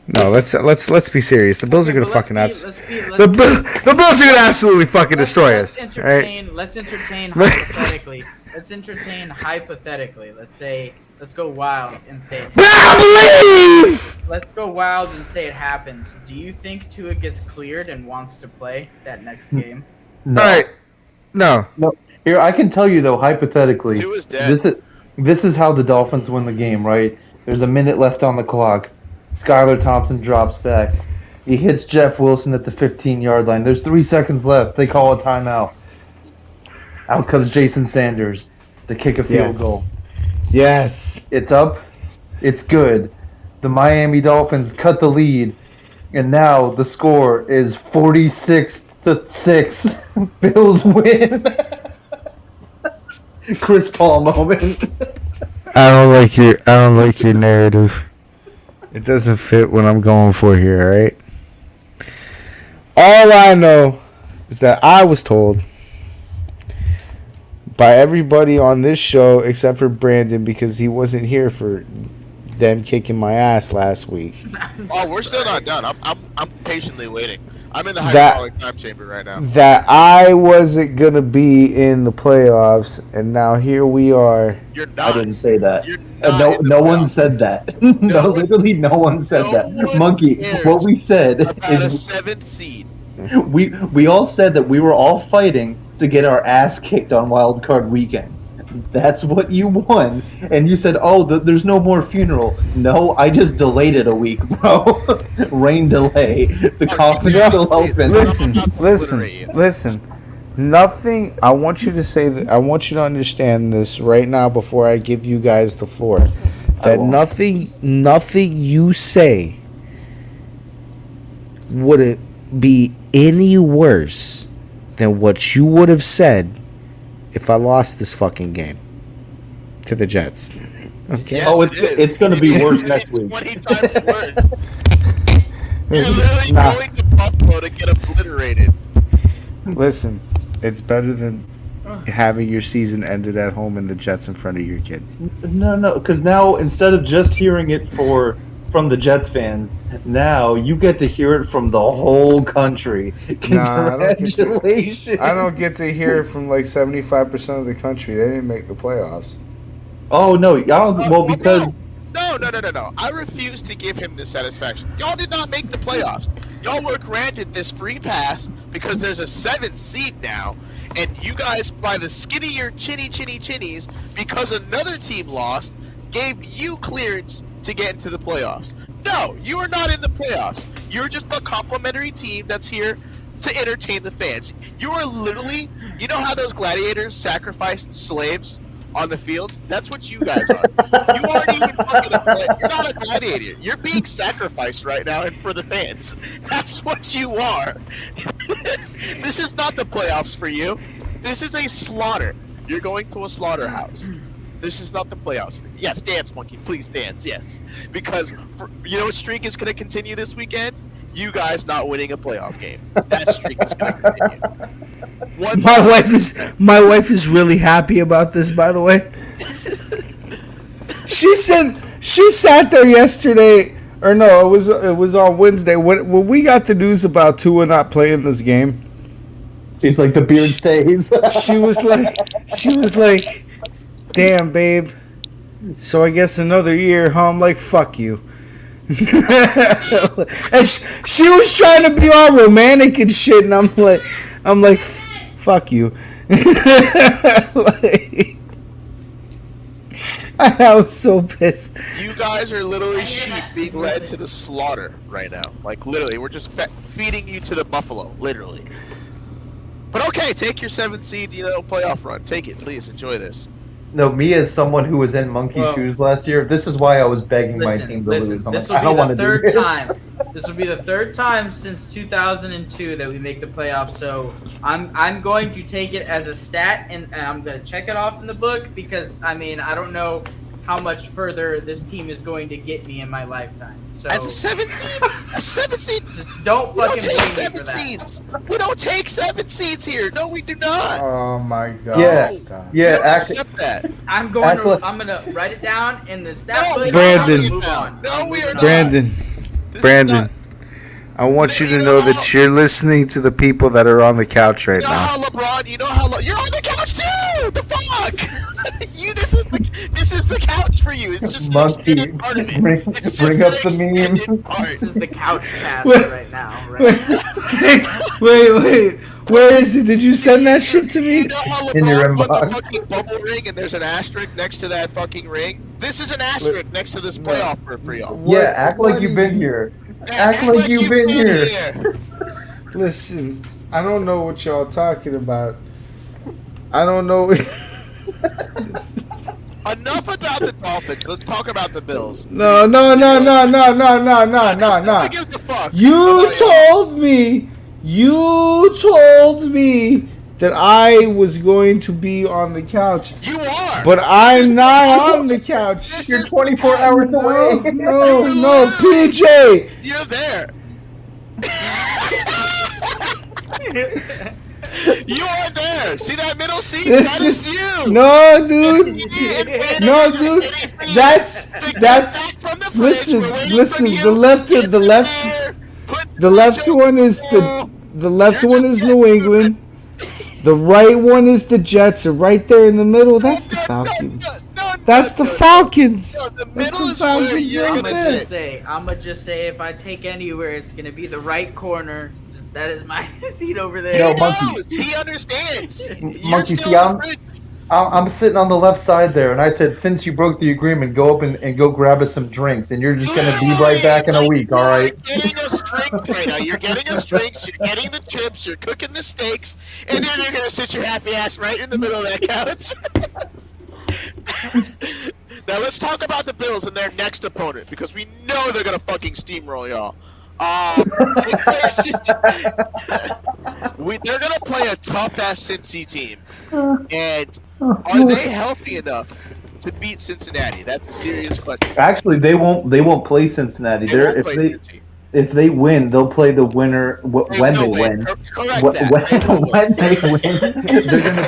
No, let's be serious. The Bills are gonna fucking the Bills are gonna absolutely fucking destroy us. Right? Let's entertain hypothetically. Let's entertain hypothetically. Let's go wild and say. Let's go wild and say it happens. Do you think Tua gets cleared and wants to play that next game? No. All right. No. No. Here, I can tell you though, hypothetically, Tua's dead. this is how the Dolphins win the game, right? There's a minute left on the clock. Skylar Thompson drops back. He hits Jeff Wilson at the 15-yard line. There's 3 seconds left. They call a timeout. Out comes Jason Sanders to kick a field goal. Yes. It's up. It's good. The Miami Dolphins cut the lead, and now the score is 46-6. Bills win. Chris Paul moment. I don't like your narrative. It doesn't fit what I'm going for here, right? All I know is that I was told by everybody on this show except for Brandon, because he wasn't here for them kicking my ass last week. Oh, we're still not done. I'm patiently waiting. I'm in the hyperbolic time chamber right now. That I wasn't gonna be in the playoffs, and now here we are. You're not. I didn't say that. You're not in the No one playoffs. said that. No, literally no one said No that. one Monkey, cares what we said About a is 7th seed. we all said that we were all fighting to get our ass kicked on Wild Card Weekend. That's what you won, and you said, "Oh, there's no more funeral." No, I just delayed it a week, bro. Rain delay. The coffin's still open. Listen. Nothing. I want you to say that. I want you to understand this right now before I give you guys the floor. That nothing you say would it be any worse than what you would have said if I lost this fucking game to the Jets. Okay. Yes, Oh, it is. it's going to be worse next It's week. 20 times worse. You're literally going to Buffalo to get obliterated. Listen, it's better than having your season ended at home and the Jets in front of your kid. No, because now instead of just hearing it from the Jets fans, now you get to hear it from the whole country. Nah, Congratulations! I don't get to hear it from like 75% of the country. They didn't make the playoffs. Oh no, y'all. Well, because No. I refuse to give him this satisfaction. Y'all did not make the playoffs. Y'all were granted this free pass because there's a 7th seed now, and you guys, by the skin of your chinnies, because another team lost, gave you clearance to get into the playoffs. No, you are not in the playoffs. You're just a complimentary team that's here to entertain the fans. You are literally, you know how those gladiators sacrificed slaves on the field? That's what you guys are. You aren't even fucking you're not a gladiator. You're being sacrificed right now and for the fans. That's what you are. This is not the playoffs for you. This is a slaughter. You're going to a slaughterhouse. This is not the playoffs for you. Yes, dance, Monkey. Please dance, yes. Because, you know what streak is going to continue this weekend? You guys not winning a playoff game. That streak is going to continue. My wife is really happy about this, by the way. She sat there yesterday, or no, it was on Wednesday when we got the news about Tua not playing this game. she's like the beard stays. She was like, "Damn, babe. So I guess another year, huh?" I'm like, "Fuck you." And she was trying to be all romantic and shit, and I'm like, "Fuck you." Like, I was so pissed. You guys are literally sheep being led to the slaughter right now. Like, literally, we're just feeding you to the buffalo, literally. But okay, take your 7th seed, playoff run. Take it, please. Enjoy this. No, me as someone who was in monkey Well, shoes last year, this is why I was begging my team to Listen. lose. I'm This like, will I be don't want the to do third this. time. This will be the third time since 2002 that we make the playoffs. So I'm going to take it as a stat, and I'm going to check it off in the book because I mean I don't know how much further this team is going to get me in my lifetime. So As a 7 seed, a 7 seed. just don't We don't fucking take blame me 7 for that. seeds. We don't take 7 seeds here. No, we do not. Oh my God! Yeah, Stop. We yeah. don't accept that. I'm going Act like- to. I'm gonna write it down in the stat No, book. Brandon. and move on. No, I'm we moving are on. not. Brandon, This Brandon, is I want you to You know know that how- you're listening to the people that are on the couch right You know how now. LeBron? You know how you're on the couch too. The fuck? This is the couch for you. It's just an Monkey, extended part of it. bring It's just up an the meme. extended part. This is the couch cast Wait. right now. Right? Wait. Where is it? Did you send that shit to You me? know how In your LeBron won the inbox. fucking bubble ring and there's an asterisk next to that fucking ring? This is an asterisk next to this No. playoff for y'all. Yeah, act what like you've do been you- here. Yeah, Act like you've been here. Listen, I don't know what y'all talking about. I don't know. Enough about the Dolphins. Let's talk about the Bills. No. Who gives a fuck? You told me that I was going to be on the couch, You are. but I'm not on the couch. This You're is 24 hours away. No, PJ. You're there. You are there. See that middle seat? This That is you. no, dude. No, dude. That's From the listen. fridge. We're waiting Listen. for you. The left Get the in left there. Put the left your- one is the left one is New England. The right one is the Jets. And right there in the middle, that's the Falcons. That's the Falcons. No, the That's middle the is where Falcons you're right I'm gonna there. sit. just say if I take anywhere, it's gonna be the right corner. Just that is my seat over there. Yo, He Monkey. knows. He understands. You're Monkey, still see, in the fridge. I'm sitting on the left side there, and I said, since you broke the agreement, go up and go grab us some drinks, and you're just gonna be right back in a week, all right? You're getting us drinks right now. You're getting us drinks. You're getting the chips. You're cooking the steaks, and then you're gonna sit your happy ass right in the middle of that couch. Now let's talk about the Bills and their next opponent because we know they're gonna fucking steamroll y'all. They're gonna play a tough ass Cincy team, and are they healthy enough to beat Cincinnati? That's a serious question. Actually, they won't play Cincinnati. They won't If play they Cincy. if they win, they'll play the winner when they will win. Correct When, that. They will win. when they win,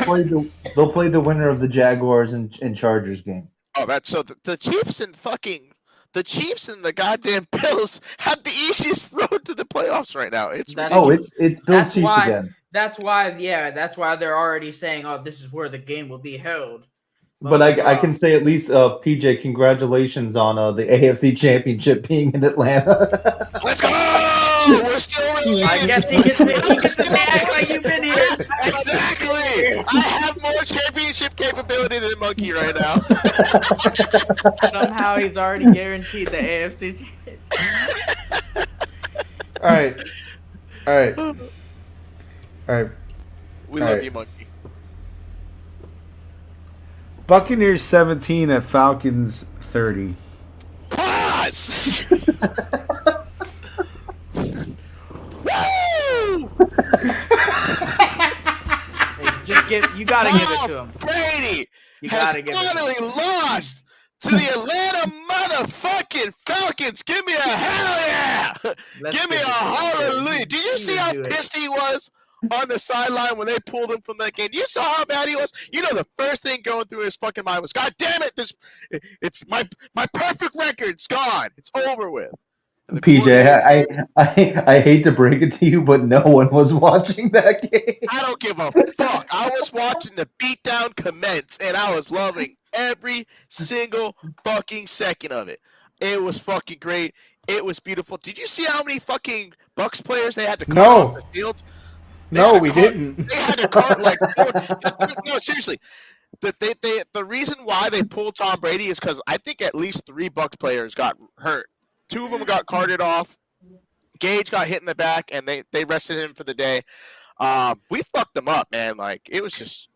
they're gonna they'll play the winner of the Jaguars and Chargers game. Oh, that's so the Chiefs and the goddamn Bills have the easiest road to the playoffs right now. It's That's- Oh, it's Bills That's Chiefs why. again. That's why they're already saying, "Oh, this is where the game will be held." But I can say at least PJ, congratulations on the AFC Championship being in Atlanta. let's go. We're still really. I guess he gets to act like you've been here. Exactly. I have more championship capability than Monkey right now. Somehow he's already guaranteed the AFC. All right. We All love right. you, Monkey. Buccaneers 17 at Falcons 30. Pause. Woo! You gotta give it to him. Brady You has gotta give it to him. finally lost to the Atlanta motherfucking Falcons. Give me a hell yeah! Let's Give me give a it to him. hallelujah. Did you He see would how do it. pissed he was on the sideline when they pulled him from that game? You saw how bad he was? You know the first thing going through his fucking mind was, God damn it, it's my perfect record's gone. It's over with. And the PJ, I hate to break it to you, but no one was watching that game. I don't give a fuck. I was watching the beatdown commence, and I was loving every single fucking second of it. It was fucking great. It was beautiful. Did you see how many fucking Bucks players they had to cut No. off the field? They had No, to we cut- didn't. They had to cut like no, seriously. The reason why they pulled Tom Brady is because I think at least 3 Bucks players got hurt. 2 of them got carted off. Gage got hit in the back, and they rested him for the day. We fucked them up, man. Like it was just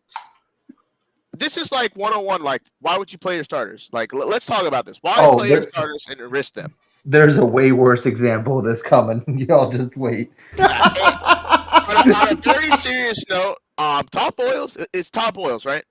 this is like 101. Like, why would you play your starters? Like, let's talk about this. Why Oh, play your starters and risk them? There's a way worse example of this coming. Y'all just wait. On a very serious note, Top Boils is Top Boils, right?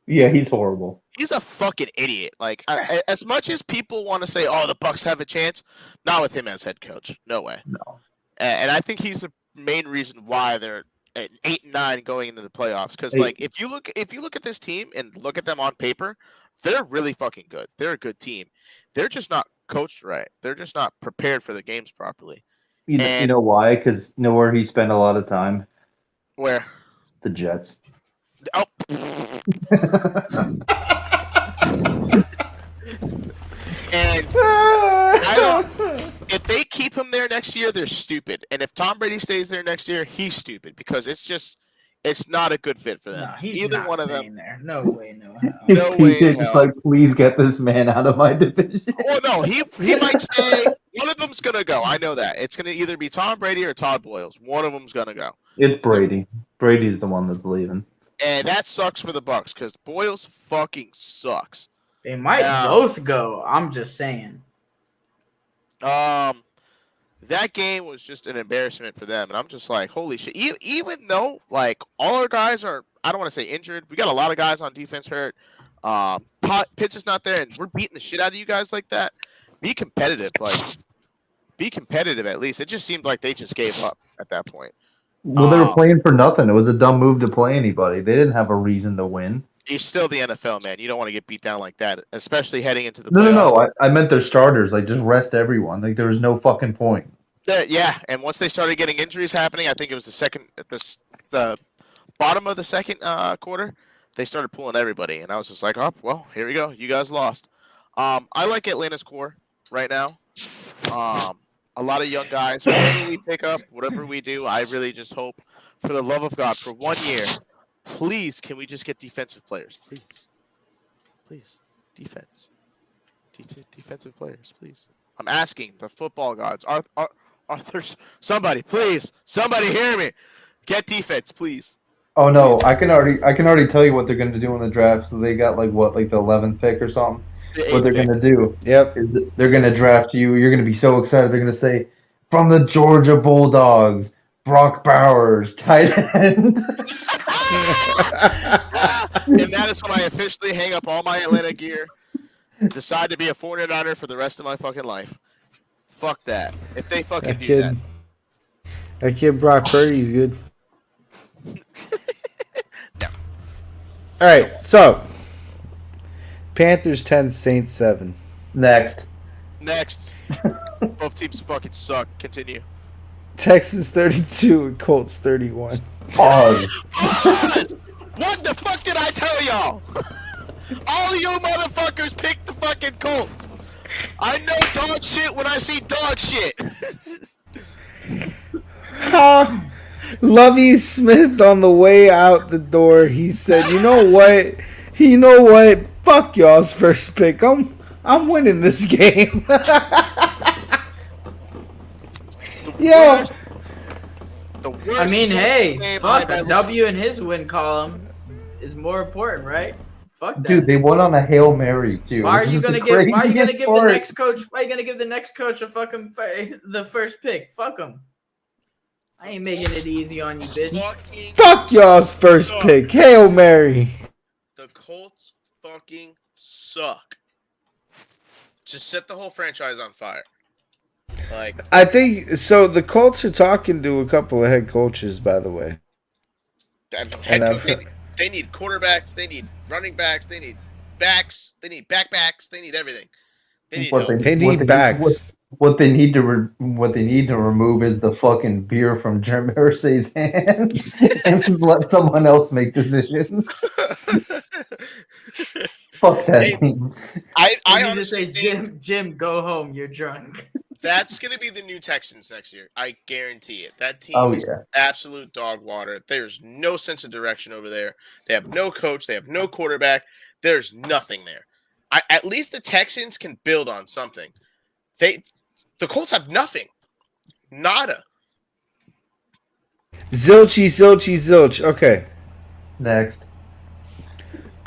Yeah, he's horrible. He's a fucking idiot. Like, as much as people want to say, "Oh, the Bucks have a chance," not with him as head coach. No way. No. And I think he's the main reason why they're at 8-9 going into the playoffs. Because Hey. like, if you look at this team and look at them on paper, they're really fucking good. They're a good team. They're just not coached right. They're just not prepared for the games properly. You And- know why? Because you know where he spent a lot of time? Where? The Jets. Oh. And if they keep him there next year, they're stupid. And if Tom Brady stays there next year, he's stupid because it's not a good fit for them. No, he's Either not one of staying them. there. No way, no how. No way in He's just hell. like, please get this man out of my division. Well, no, he might stay. One of them's gonna go. I know that. It's gonna either be Tom Brady or Todd Boyles. One of them's gonna go, It's Brady. Brady's the one that's leaving. and that sucks for the Bucks because Boyles fucking sucks. They might both go. I'm just saying. That game was just an embarrassment for them, and I'm just like, holy shit. Even though like all our guys are, I don't want to say injured. We got a lot of guys on defense hurt. Pitts is not there, and we're beating the shit out of you guys like that. Be competitive, be competitive at least. It just seemed like they just gave up at that point. Well, they were playing for nothing. It was a dumb move to play anybody. They didn't have a reason to win. It's still the NFL, man. You don't want to get beat down like that, especially heading into the No. playoffs. I meant their starters. Like, just rest everyone. Like, there was no fucking point. Yeah, and once they started getting injuries happening, I think it was the bottom of the second quarter, they started pulling everybody, and I was just like, oh, well, here we go. You guys lost. I like Atlanta's core right now. A lot of young guys. Whatever we pick up, whatever we do, I really just hope, for the love of God, for 1 year, please, can we just get defensive players, please, defensive players, please. I'm asking the football gods. Arthur, somebody, please, somebody hear me. Get defense, please. Oh no, I can already tell you what they're going to do in the draft. So they got like the 11th pick or something. What they're going to do? Yep. Is they're going to draft you. You're going to be so excited. They're going to say, from the Georgia Bulldogs, Brock Bowers, tight end. And that is when I officially hang up all my Atlanta gear, decide to be a 49er for the rest of my fucking life. Fuck that. If they fucking That do kid, that kid Brock Purdy's good. No. All right, so Panthers 10, Saints 7. Next. Next. Both teams fucking suck. Continue. Texans 32 and Colts 31. Pause. What the fuck did I tell y'all? All you motherfuckers picked the fucking Colts. I know dog shit when I see dog shit. Lovey Smith on the way out the door, he said, "You know what? Fuck y'all's first pick. I'm winning this game." Yo, The worst I mean, hey, game fuck, I've a ever W in his win column is more important, right? Fuck that. Dude, they went on a Hail Mary too. Why are which you is gonna the give? Why are you gonna craziest give the part. next coach? Why are you gonna give the next coach a fucking the first pick? Fuck him. I ain't making it easy on you, bitch. fucking fuck y'all's first pick. Hail Mary. The Colts fucking suck. Just set the whole franchise on fire. Like, I think so. The Colts are talking to a couple of head coaches, by the way. they need quarterbacks, they need running backs, they need backs, they need backbacks, they need everything. They need help. They need backs. What they need to remove is the fucking beer from Jim Irsay's hands and let someone else make decisions. Fuck that team. I I need to honestly say, think Jim, go home. You're drunk. that's going to be the new Texans next year. I guarantee it. That team Oh, is yeah. absolute dog water. There's no sense of direction over there. They have no coach. They have no quarterback. There's nothing there. At least the Texans can build on something. The Colts have nothing. Nada. Zilch. Okay. Next.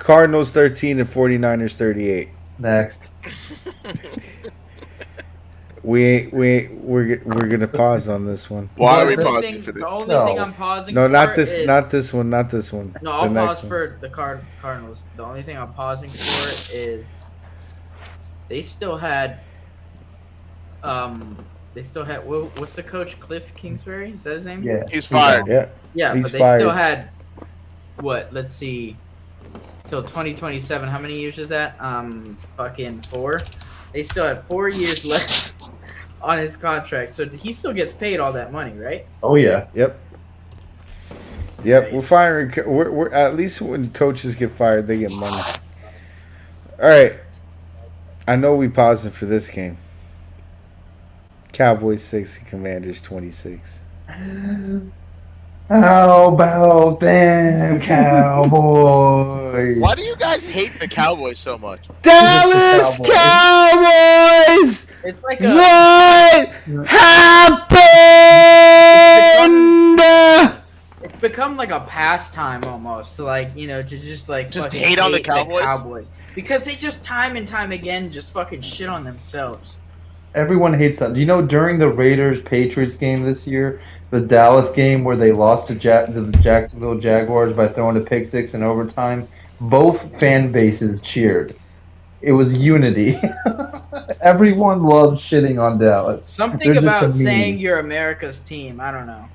Cardinals 13 and 49ers 38. Next. We're gonna pause on this one. Why are we The only pausing thing- for The this? only No. thing I'm pausing No, for not this. is, Not this one. Not this one. No, the I'll next pause one. for the Cardinals. The only thing I'm pausing for is they still had what's the coach, Cliff Kingsbury? Is that his name? Yeah. He's fired. Yeah. Yeah, He's but they fired. still had what? Let's see, till 2027. How many years is that? Fucking 4. They still had 4 years left on his contract, so he still gets paid all that money, right? Oh yeah. Yep. Yep. Nice. We're firing. We're at least when coaches get fired, they get money. All right. I know we pausing for this game. Cowboys 6 and Commanders 26. How about them Cowboys? Why do you guys hate the Cowboys so much? Dallas Cowboys. Cowboys! It's like a What happened? it's become like a pastime almost to to just fucking hate on the Cowboys? because they just time and time again just fucking shit on themselves. Everyone hates that. You know, during the Raiders-Patriots game this year, the Dallas game where they lost to the Jacksonville Jaguars by throwing a pick six in overtime, both fan bases cheered. It was unity. Everyone loves shitting on Dallas. Something They're just a about meme. saying you're America's team. I don't know.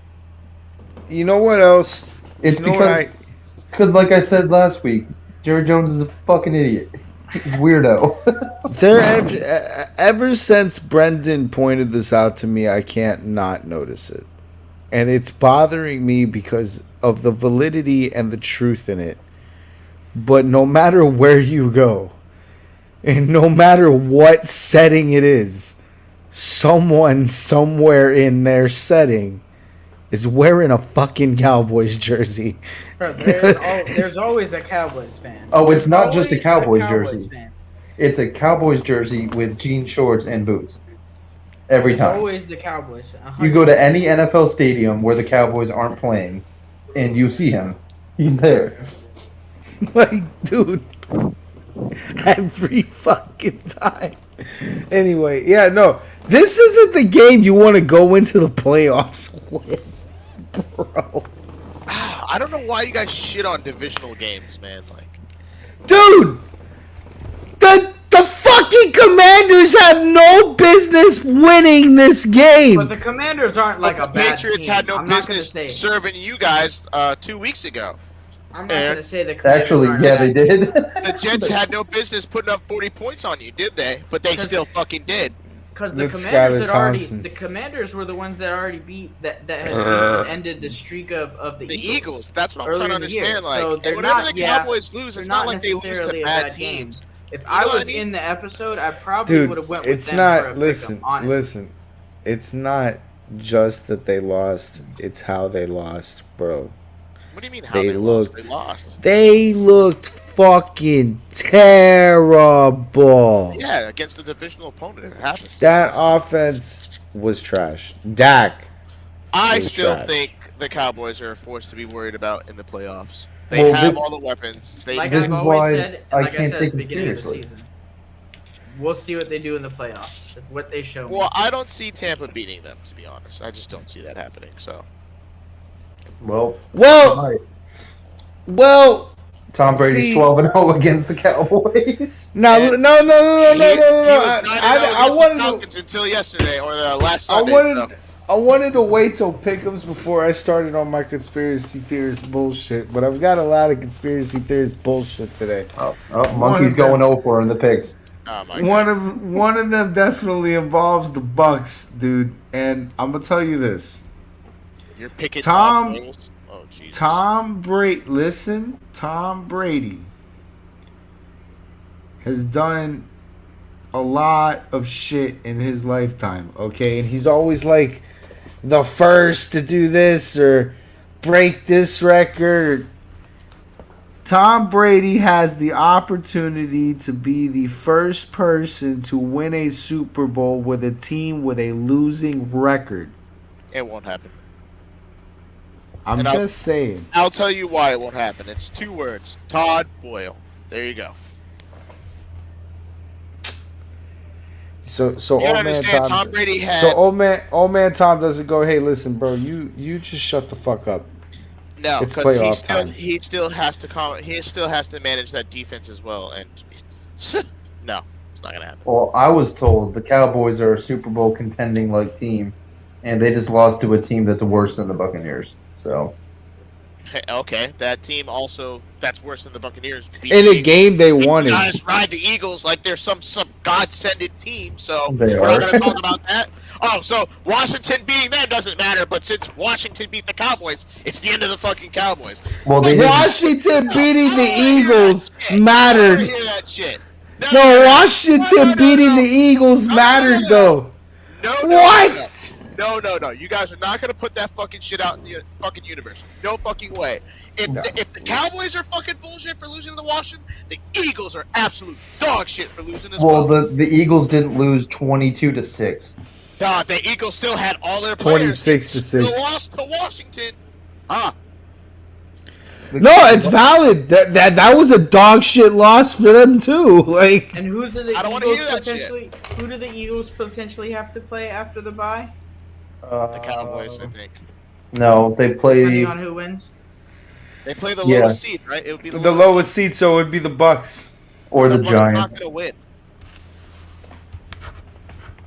You know what else? It's You know what because, like I said last week, Jerry Jones is a fucking idiot. He's a weirdo. Ever since Brendan pointed this out to me, I can't not notice it. And it's bothering me because of the validity and the truth in it. But no matter where you go, and no matter what setting it is, someone somewhere in their setting is wearing a fucking Cowboys jersey. Bro, there's always a Cowboys fan. Oh, it's not Always just a Cowboys Cowboys jersey. fan. It's a Cowboys jersey with jean shorts and boots. Every There's time. always the Cowboys. You go to any NFL stadium where the Cowboys aren't playing, and you see him. He's there. Like, dude, every fucking time. Anyway, yeah, no, this isn't the game you want to go into the playoffs with, bro. I don't know why you guys shit on divisional games, man. Like, Dude, the fucking Commanders have no business winning this game. But the Commanders aren't like the a bad Patriots team. had no I'm not gonna business say. serving you guys 2 weeks ago. I'm not gonna say the Commanders Actually, aren't yeah, a they bad team. did. The Jets had no business putting up 40 points on you, did they? But they still fucking did. Because the That's Commanders Skylar had already Thompson. the Commanders were the ones that already beat that had beat and ended the streak of the The Eagles. Eagles. That's what I'm earlier trying to in the year. understand. Like, So they're whenever not- the yeah, Cowboys lose, it's they're not not like they lose necessarily to a bad bad game. teams. If You I know what was I mean? in the episode, I probably would Dude, have went with it's them for a not, pickup, listen, honestly. listen. It's not just that they lost, it's how they lost, bro. What do you mean how They they lost? looked- They lost. They looked fucking terrible. Yeah, against a divisional opponent. It happens. That offense was trash. Dak. I was still trash. think the Cowboys are a force to be worried about in the playoffs. They Well, have this- all the weapons. They Like This I've is always why said, I like I can't said take at the them beginning of the seriously. season, we'll see what they do in the playoffs. What they show me. Well, I don't see Tampa beating them, to be honest. I just don't see that happening. So Well, Well, well. Tom Brady's See- 12-0 against the Cowboys. No, And no, no, no, no, he no, was no, no. 9-0 I against the wanted to. Falcons until yesterday or the last I Sunday. wanted. I wanted to wait till Pick'ems before I started on my conspiracy theorist bullshit, but I've got a lot of conspiracy theorist bullshit today. Monkey's going 0 for in the picks. Oh my God. One of them definitely involves the Bucks, dude. And I'm gonna tell you this: You're picking Tom- Todd Bowles? Oh Jesus. Tom Brady has done a lot of shit in his lifetime, okay? And he's always like the first to do this or break this record. Tom Brady has the opportunity to be the first person to win a Super Bowl with a team with a losing record. It won't happen. I'm And just saying. I'll tell you why it won't happen. It's 2 words. Todd Boyle. There you go. So You old gotta man understand, Tom. Tom Brady had So old man Tom doesn't go. Hey, listen, bro. You just shut the fuck up. no, It's because playoff time. he still has to he still has to manage that defense as well, and no, it's not gonna happen. Well, I was told the Cowboys are a Super Bowl contending like team, and they just lost to a team that's worse than the Buccaneers. So Hey, okay, that team also that's worse than the Buccaneers. beat In the a Eagles. game they You wanted. guys ride the Eagles like they're some God-sended team, so They we're are. not going to talk about that. Oh, so Washington beating them doesn't matter, but since Washington beat the Cowboys, it's the end of the fucking Cowboys. well, they didn't. Washington beating I the don't wanna hear Eagles that shit. I don't mattered. wanna hear that shit. No, Washington beating no. the Eagles No, mattered no. though. No, What? No. You guys are not going to put that fucking shit out in the fucking universe. No fucking way. If, No. if the Cowboys are fucking bullshit for losing to Washington, the Eagles are absolute dog shit for losing as well. Well, the Eagles didn't lose 22-6. The Eagles still had all their players. 26 to Still 6. lost to Washington. Huh? No, it's valid. That was a dog shit loss for them too. Like And who do the I don't wanna Eagles hear that shit. potentially? Who do the Eagles potentially have to play after the bye? The Cowboys, I think. No, they play. Depending on who wins. They play the Yeah. lowest seed, right? It would be the lowest seed, so it would be the Bucks. Or the Bucks are not Giants. going to win.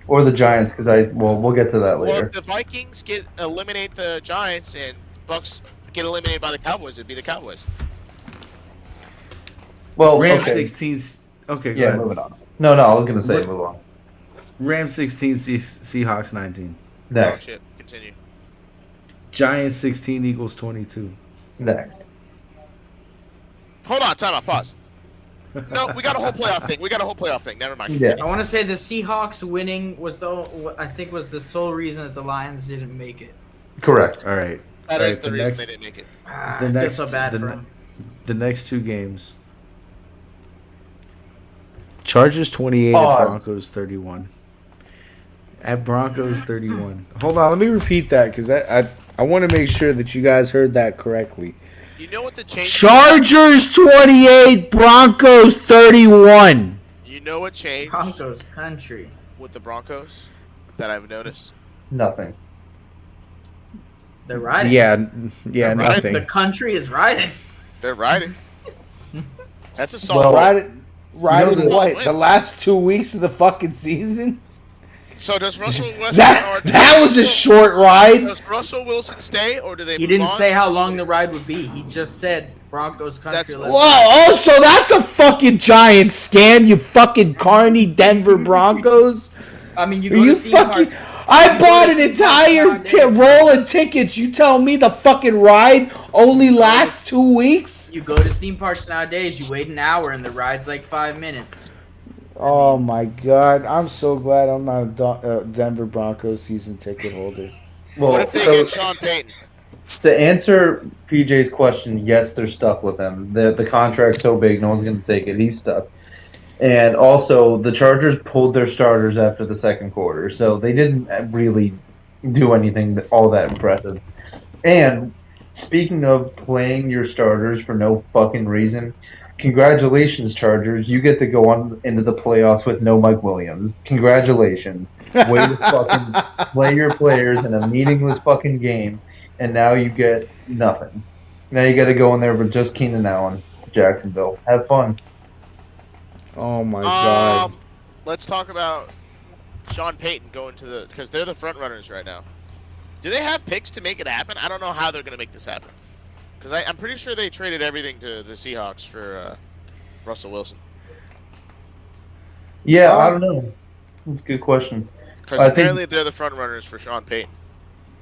Or the Giants, because we'll get to that Well, later. if the Vikings eliminate the Giants and Bucks get eliminated by the Cowboys, it'd be the Cowboys. Well, Rams okay. 16's okay. Go Yeah, ahead. moving on. No, I was gonna say What- move on. Rams 16, Seahawks 19. Oh Next, shit! Continue. Giants 16, Eagles 22. next. Hold on, time out, pause. No, we got a whole playoff thing. Never mind. Yeah. I want to say the Seahawks winning was the sole reason that the Lions didn't make it. Correct. All right. That All is right, the the reason next- they didn't make it. I The feel next- so bad the for ne- them. The next two games. Chargers 28 Pause. at Broncos 31. At Broncos 31. Hold on, let me repeat that because I want to make sure that you guys heard that correctly. You know what the change? Chargers 28, Broncos 31. You know what changed Broncos country. with the Broncos that I've noticed? Nothing. They're riding. Yeah, The nothing. country is riding. They're riding. That's a solid. Well, Riding You know what? the- The last 2 weeks of the fucking season? So does Russell Wilson? That was a short ride. Does Russell Wilson stay, or do they? He move didn't on? say how long the ride would be. He just said Broncos country. That's- let's Whoa, oh, so that's a fucking giant scam, you fucking carny Denver Broncos. I mean, you Are go you to theme fucking... parks. I You bought go an to theme parks entire nowadays. roll of tickets. You tell me the fucking ride only lasts 2 weeks? You go to theme parks nowadays. You wait an hour and the ride's like 5 minutes. Oh my god, I'm so glad I'm not a Denver Broncos season ticket holder. Well, What if they so get Sean Payton? to answer PJ's question, yes, they're stuck with him. The contract's so big, no one's going to take it. He's stuck. And also, the Chargers pulled their starters after the second quarter, so they didn't really do anything all that impressive. And speaking of playing your starters for no fucking reason, congratulations, Chargers. You get to go on into the playoffs with no Mike Williams. Congratulations. Way to fucking play your players in a meaningless fucking game, and now you get nothing. Now you got to go in there with just Keenan Allen, Jacksonville. Have fun. Oh my god. Let's talk about Sean Payton going to the because they're the front runners right now. Do they have picks to make it happen? I don't know how they're going to make this happen. Because I'm pretty sure they traded everything to the Seahawks for Russell Wilson. Yeah, I don't know. That's a good question. Because I think- apparently they're the front runners for Sean Payton.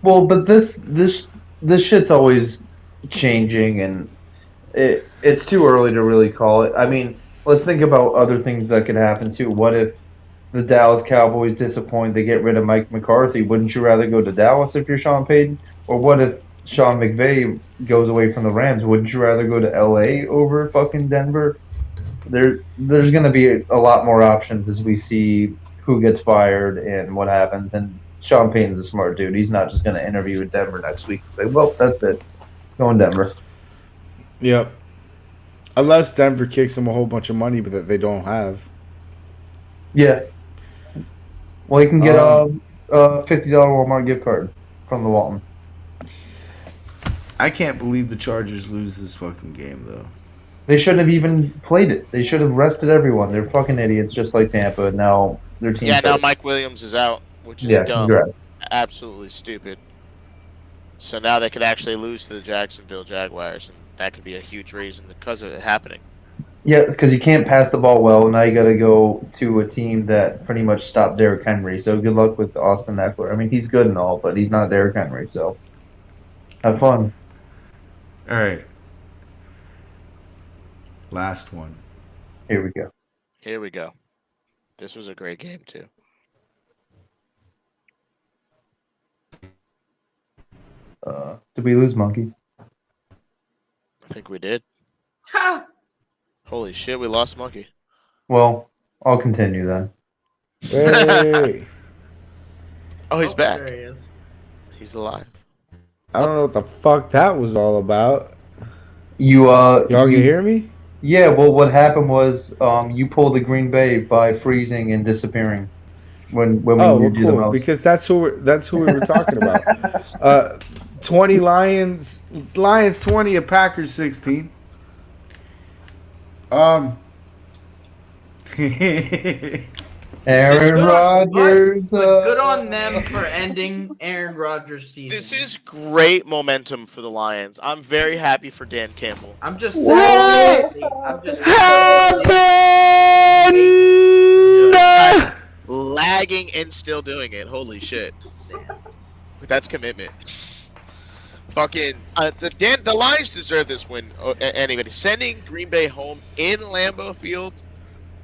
Well, but this shit's always changing, and it's too early to really call it. I mean, let's think about other things that could happen too. What if the Dallas Cowboys disappoint? They get rid of Mike McCarthy. Wouldn't you rather go to Dallas if you're Sean Payton? Or what if Sean McVay goes away from the Rams? Wouldn't you rather go to LA over fucking Denver? There's going to be a lot more options as we see who gets fired and what happens. And Sean Payton's a smart dude. He's not just going to interview with Denver next week. Like, well, that's it. Going Denver. Yep. Unless Denver kicks them a whole bunch of money, but that they don't have. Yeah. Well, you can get Um, a $50 Walmart gift card from the Walton. I can't believe the Chargers lose this fucking game, though. They shouldn't have even played it. They should have rested everyone. They're fucking idiots, just like Tampa. Now their team. Yeah, now Mike Williams is out, which is Yeah, dumb. congrats. Absolutely stupid. So now they could actually lose to the Jacksonville Jaguars, and that could be a huge reason because of it happening. Yeah, because you can't pass the ball well. Now you got to go to a team that pretty much stopped Derrick Henry. So good luck with Austin Eckler. I mean, he's good and all, but he's not Derrick Henry. So have fun. All right. Last one. Here we go. Here we go. This was a great game, too. Did we lose Monkey? I think we did. Ha! Holy shit, we lost Monkey. Well, I'll continue then. Hey. Oh, he's back. There he is. He's alive. I don't know what the fuck that was all about. Y'all Y'all can hear me? Yeah. Well, what happened was you pulled the Green Bay by freezing and disappearing when we Oh, well, needed you the cool. most. Because that's who we were talking about. 20 Lions 20, a Packers 16. Aaron Good on- Rodgers. but good on them for ending Aaron Rodgers' season. This is great momentum for the Lions. I'm very happy for Dan Campbell. I'm just sad. I'm just Lagging and still doing it. Holy shit. That's commitment. Fucking the Lions deserve this win. Anybody sending Green Bay home in Lambeau Field,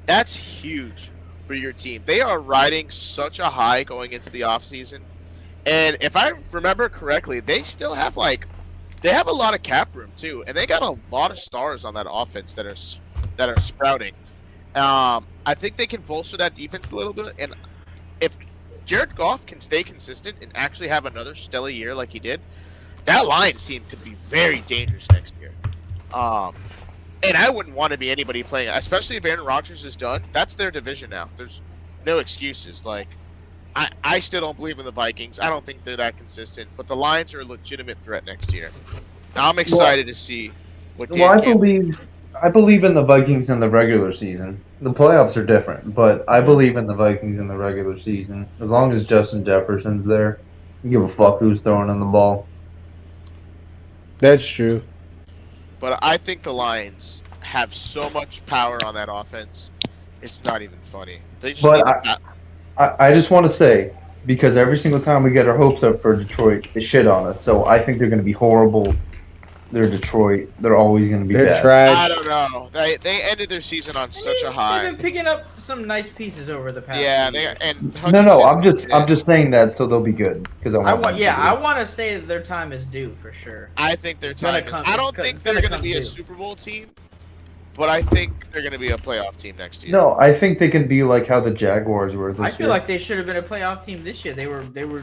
that's huge for your team. They are riding such a high going into the offseason. And if I remember correctly, they still have they have a lot of cap room too, and they got a lot of stars on that offense that are sprouting. I think they can bolster that defense a little bit, and if Jared Goff can stay consistent and actually have another stellar year like he did, that Lions team could be very dangerous next year. And I wouldn't want to be anybody playing, especially if Aaron Rodgers is done. That's their division now. There's no excuses. I still don't believe in the Vikings. I don't think they're that consistent. But the Lions are a legitimate threat next year. Now, I'm excited to see what Dan Campbell. I believe in the Vikings in the regular season. The playoffs are different, but I believe in the Vikings in the regular season. As long as Justin Jefferson's there, you give a fuck who's throwing in the ball. That's true. But I think the Lions have so much power on that offense. It's not even funny. They just But need to- I just want to say, because every single time we get our hopes up for Detroit, they shit on us. So I think they're going to be horrible. They're Detroit. They're always going to be They're bad. trash. I don't know. They ended their season on such a They've high. been picking up some nice pieces over the past. Yeah, few years. No, I'm just saying that so they'll be good because I want to say that their time is due for sure. I think their It's gonna time. come- I don't it's think gonna they're going to come be a due. Super Bowl team, but I think they're going to be a playoff team next year. No, I think they can be like how the Jaguars were this I feel year. like they should have been a playoff team this year. They were.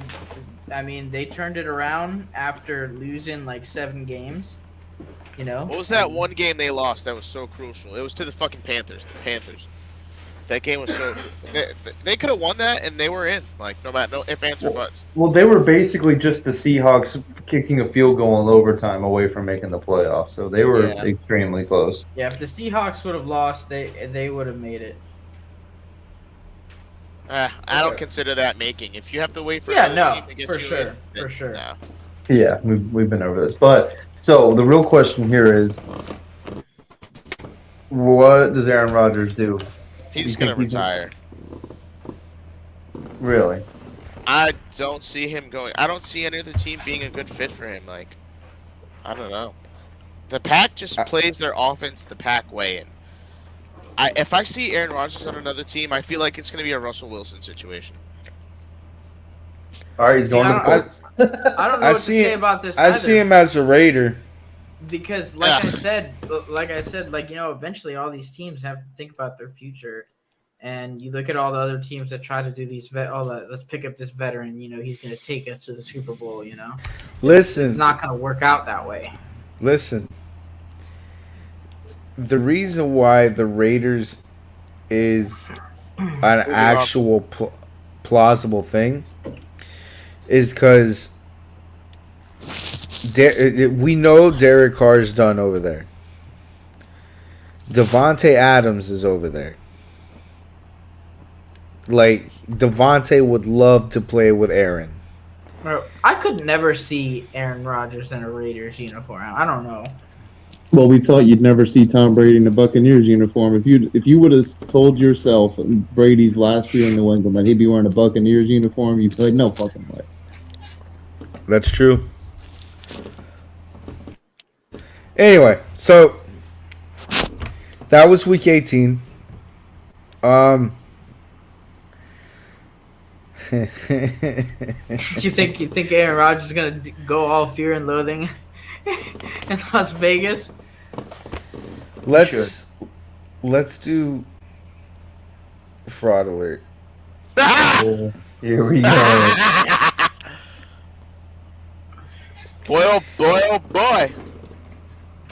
I mean, they turned it around after losing like 7 games. You know. What was that one game they lost that was so crucial? It was to the fucking Panthers. The Panthers. That game was so. They could have won that, and they were in. No matter no if ands or buts. Well, they were basically just the Seahawks kicking a field goal in overtime away from making the playoffs, so they were Yeah. extremely close. Yeah, if the Seahawks would have lost, they would have made it. I don't consider that making. If you have to wait for Yeah, another no, team to get for you sure, in, for sure. No. Yeah, we've been over this, but so the real question here is, what does Aaron Rodgers do? He's You gonna think he's- retire. Really? I don't see him going. I don't see any other team being a good fit for him. I don't know. The Pack just plays their offense the Pack way, and if I see Aaron Rodgers on another team, I feel like it's gonna be a Russell Wilson situation. All right, he's going Yeah, to the Colts. I don't know I what to see say it- about this. I either. see him as a Raider. Because Yeah. I said, eventually all these teams have to think about their future. And you look at all the other teams that try to do these let's pick up this veteran, he's going to take us to the Super Bowl, It's Listen, not going to work out that way. listen. the reason why the Raiders is an actual plausible thing is because we know Derek Carr's done over there. Devontae Adams is over there. Like, Devontae would love to play with Aaron. Bro, I could never see Aaron Rodgers in a Raiders uniform. I don't know. Well, we thought you'd never see Tom Brady in a Buccaneers uniform. If you would have told yourself Brady's last year in New England that he'd be wearing a Buccaneers uniform, you'd be like, no fucking way. That's true. Anyway, so that was week 18. You think Aaron Rodgers is gonna go all fear and loathing in Las Vegas? Let's do fraud alert. Here we go. Boy, oh boy, oh boy.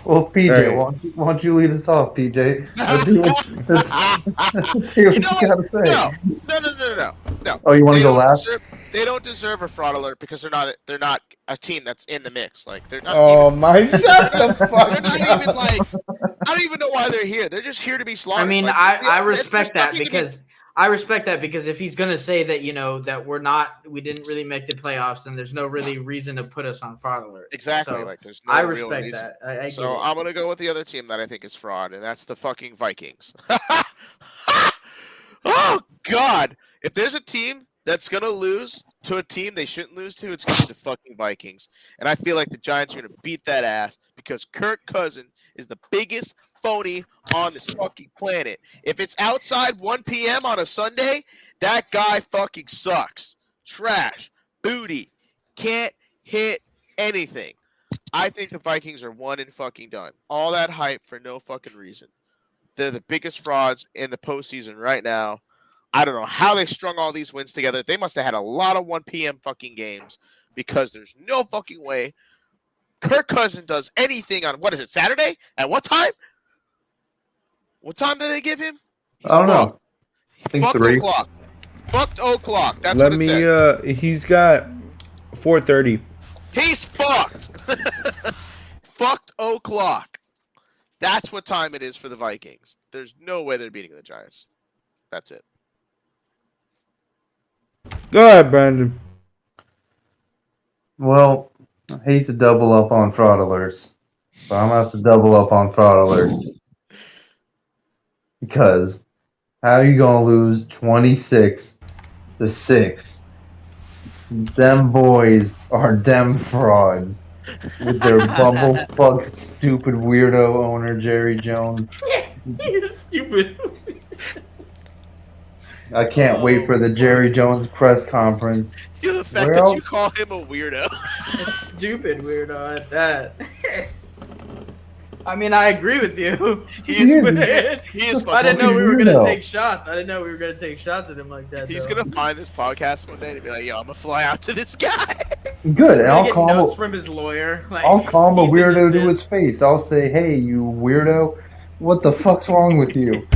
Well, PJ, Hey. why don't you lead us off, PJ? Let's see what you You know gotta what? say. No. Oh, you want to They go don't last? They don't deserve a fraud alert because they're not a team that's in the mix. Like they're not. Oh my! Shut the They're fuck not up. even like. I don't even know why they're here. They're just here to be slaughtered. I mean, Like, I there's respect that nothing to be- because if he's gonna say that that we didn't really make the playoffs, then there's no really reason to put us on fraud alert. Exactly. So, like there's no I real respect reason. that. I get So it. I'm gonna go with the other team that I think is fraud, and that's the fucking Vikings. Oh God! If there's a team that's gonna lose to a team they shouldn't lose to, it's gonna be the fucking Vikings. And I feel like the Giants are gonna beat that ass because Kirk Cousins is the biggest phony on this fucking planet. If it's outside 1 p.m. on a Sunday, that guy fucking sucks. Trash. Booty. Can't hit anything. I think the Vikings are one and fucking done. All that hype for no fucking reason. They're the biggest frauds in the postseason right now. I don't know how they strung all these wins together. They must have had a lot of 1 p.m. fucking games because there's no fucking way Kirk Cousins does anything on, what is it, Saturday? At what time? What time did they give him? He's I don't know. fucked. I think Fucked 3. o'clock. Fucked o'clock. That's Let what it me. said. He's got 4:30. He's fucked. Fucked o'clock. That's what time it is for the Vikings. There's no way they're beating the Giants. That's it. Go ahead, Brandon. Well, I hate to double up on fraud alerts, but I'm gonna have to double up on fraud alerts because how are you gonna lose 26-6? Them boys are them frauds with their bumblefuck, stupid weirdo owner Jerry Jones. You stupid. I can't wait for the Jerry Jones press conference. The fact Well- that you call him a weirdo. It's stupid weirdo at that. I mean, I agree with you. He is I fucking didn't know we were weirdo. gonna take shots. I didn't know we were gonna take shots at him like that. He's though. gonna find this podcast one day and be like, "Yo, I'm gonna fly out to this guy." Good, and Gonna I'll get call notes him. from his lawyer. Like, I'll call him a cease and weirdo to desist. his face. I'll say, "Hey, you weirdo, what the fuck's wrong with you?"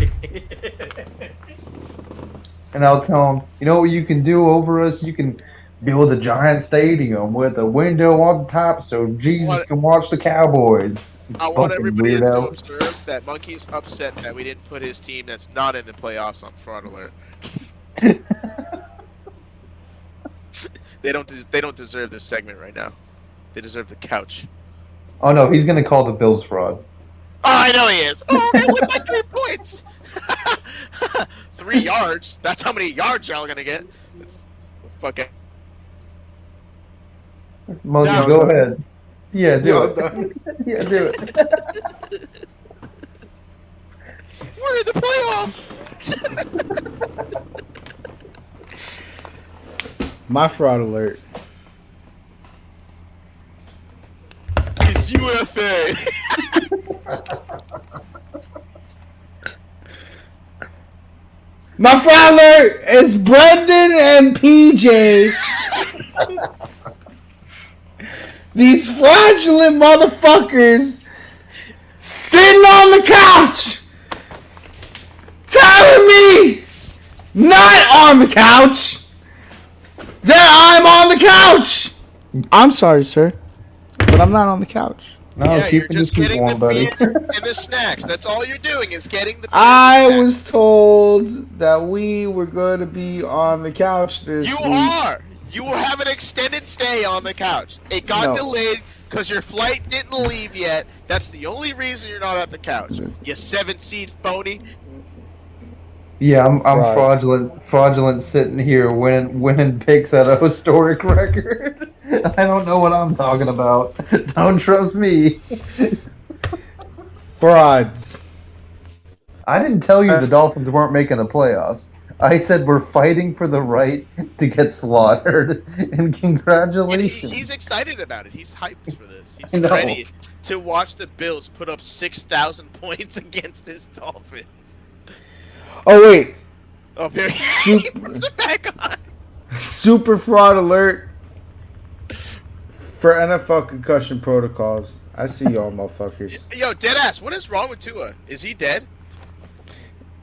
And I'll tell him, "You know what you can do over us? You can build a giant stadium with a window on the top so Jesus What? can watch the Cowboys." I want Fucking everybody to weirdo. observe that Monkey's upset that we didn't put his team that's not in the playoffs on fraud alert. They don't deserve this segment right now. They deserve the couch. Oh no, he's gonna call the Bills fraud. Oh, I know he is. Oh, they win by 3 points. 3 yards. That's how many yards y'all are gonna get. Fucking. Monkey, No, go no. ahead. Yeah, do Y'all it. done? Yeah, do it. We're in the playoffs. My fraud alert. It's UFA. My fraud alert is Brendan and PJ. These fraudulent motherfuckers sitting on the couch, telling me not on the couch that I'm on the couch. I'm sorry, sir, but I'm not on the couch. No, Yeah, you're keeping your just feet getting warm, the buddy. beer and the snacks. That's all you're doing is getting the beer. I and the was told that we were going to be on the couch this snacks. You week. are. You will have an extended stay on the couch. It got delayed because your flight didn't leave yet. That's the only reason you're not at the couch. You 7-seed phony. Yeah, I'm Frauds. fraudulent sitting here winning picks at a historic record. I don't know what I'm talking about. Don't trust me. Frauds. I didn't tell you the Dolphins weren't making the playoffs. I said we're fighting for the right to get slaughtered. And And congratulations. he's excited about it. He's hyped for this. I He's know. ready to watch the Bills put up 6,000 points against his Dolphins. Oh wait, Oh, here Soup- he puts the back on. super fraud alert for NFL concussion protocols. I see y'all, motherfuckers. Yo, deadass, what is wrong with Tua? Is he dead?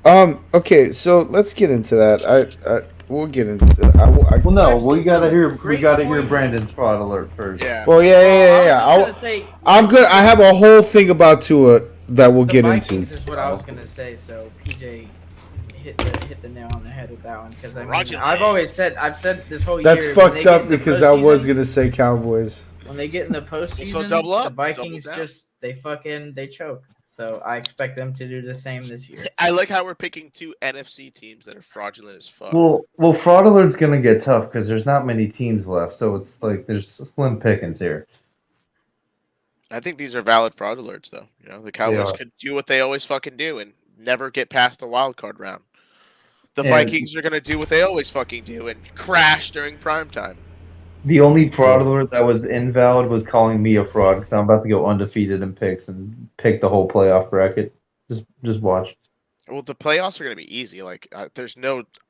Okay, so let's get into that. We'll get into. Well, no, Actually, we gotta some hear great hear points. Brandon's fraud alert first. Yeah. Well, yeah. I was just gonna say, I'm good. I have a whole thing about Tua that we'll the get Vikings into. is what I was gonna say. So PJ hit the nail on the head with that one because I mean, Roger I've said this whole That's year. when they fucked get up in the because I was postseason- gonna say Cowboys. when they get in the postseason, double up, the Vikings double down. just they choke. So I expect them to do the same this year. I like how we're picking two NFC teams that are fraudulent as fuck. Well, fraud alert's gonna get tough because there's not many teams left, so it's like there's slim pickings here. I think these are valid fraud alerts, though. You know, the Cowboys are. could do what they always fucking do and never get past the wild card round. The And- Vikings are gonna do what they always fucking do and crash during prime time. The only fraud alert that was invalid was calling me a fraud because I'm about to go undefeated in picks and pick the whole playoff bracket. Just watch. Well, the playoffs are gonna be easy. Like, I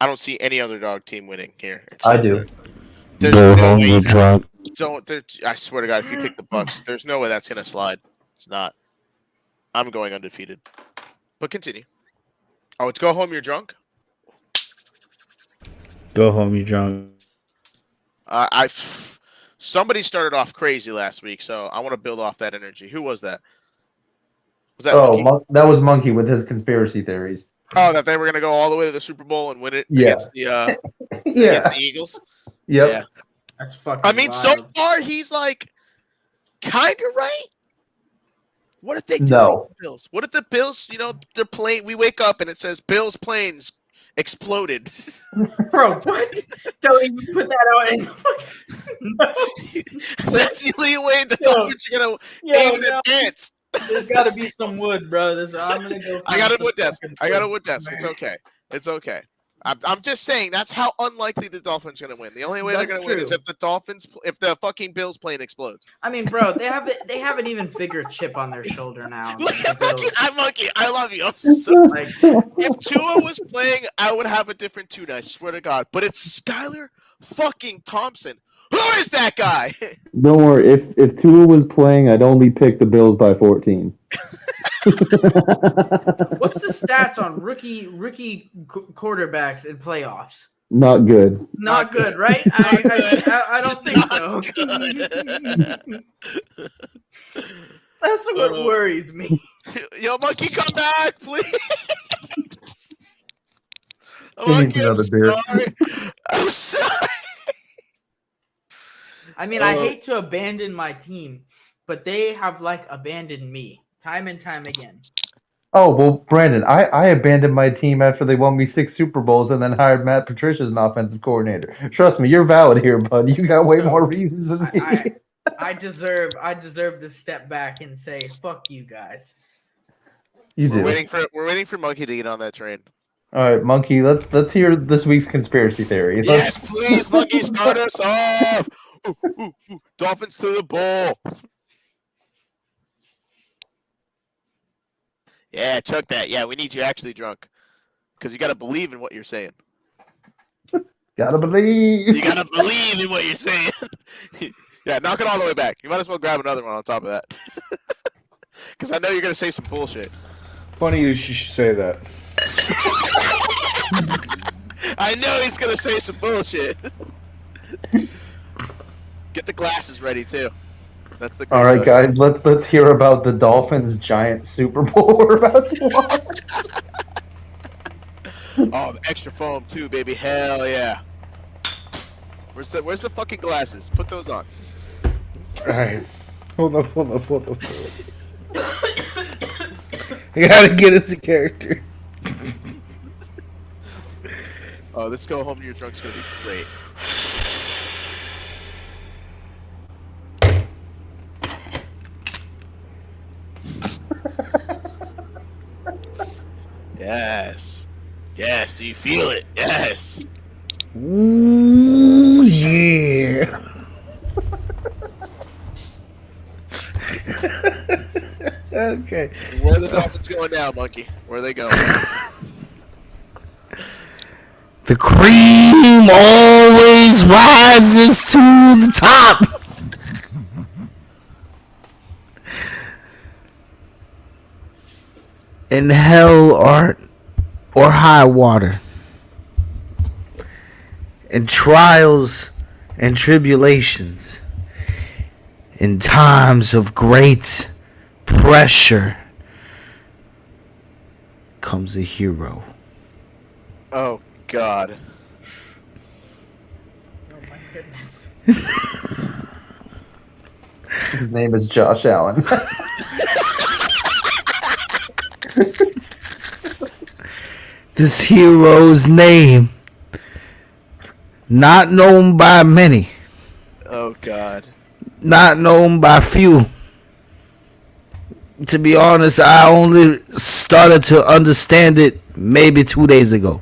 don't see any underdog team winning here. I except do. for- There's Go no home, way. you're drunk. I swear to God, if you pick the Bucks, there's no way that's gonna slide. It's not. I'm going undefeated. But continue. Oh, it's go home. You're drunk. Go home, you drunk. Somebody started off crazy last week, so I want to build off that energy. Who was that? Was that Oh, Monkey? that was Monkey with his conspiracy theories. Oh, that they were gonna go all the way to the Super Bowl and win it Yeah. against the against Yeah. the Eagles. Yep. Yeah. That's fucking. I mean, so wild. far he's like kind of right. What if they do No. beat the Bills? What if the Bills, they're playing? We wake up and it says Bills planes exploded. Bro, what? Don't even put that out in the fucking. That's the only way the Yo. Dolphins are gonna Yo, aim in no. advance. There's got to be some wood, bro. I'm gonna go. I got find a some wood desk. fucking I got a wood. wood desk. It's okay. It's okay. I'm just saying that's how unlikely the Dolphins are gonna win. The only way they're That's gonna win is true. if the fucking Bills plane explodes. I mean, bro, they have an even bigger chip on their shoulder now. Look the at Monkey. Bills. I'm Monkey. I love you. I'm so Like, If Tua was playing, I would have a different tune. I swear to God. But it's Skylar fucking Thompson. Who is that guy? Don't worry. If Tua was playing, I'd only pick the Bills by 14. what's the stats on rookie quarterbacks in playoffs? Not good. Not good, right? I don't think so. That's what worries me. Yo, Monkey, come back, please. He needs another beer. I'm sorry. I mean, I hate to abandon my team, but they have like abandoned me time and time again. Oh, well, Brandon, I abandoned my team after they won me 6 Super Bowls and then hired Matt Patricia as an offensive coordinator. Trust me, you're valid here, bud. You got way more reasons than me. I deserve to step back and say fuck you guys. You do. We're waiting for Monkey to get on that train. All right, Monkey, let's hear this week's conspiracy theory. Yes, please, Monkey, start us off. Ooh. Dolphins to the bowl. Yeah, chuck that. Yeah, we need you actually drunk. Because you got to believe in what you're saying. Gotta believe. You got to believe in what you're saying. Yeah, knock it all the way back. You might as well grab another one on top of that. Because I know you're gonna say some bullshit. Funny you should say that. I know he's gonna say some bullshit. Get the glasses ready too. That's the. All right, guys, let's hear about the Dolphins giant Super Bowl we're about to watch. Oh, the extra foam too, baby. Hell yeah. Where's the fucking glasses? Put those on. Alright. Hold up. I gotta get into character. Oh, this go home to your drunk's gonna be great. Yes. Yes, do you feel it? Yes. Ooh, yeah. Okay. Where are the Dolphins going now, Monkey? Where are they going? The cream always rises to the top. In hell or high water. In trials and tribulations. In times of great pressure comes a hero. Oh, God. Oh my goodness. His name is Josh Allen. This hero's name, not known by many, Oh, God. not known by few. To be honest, I only started to understand it maybe 2 days ago.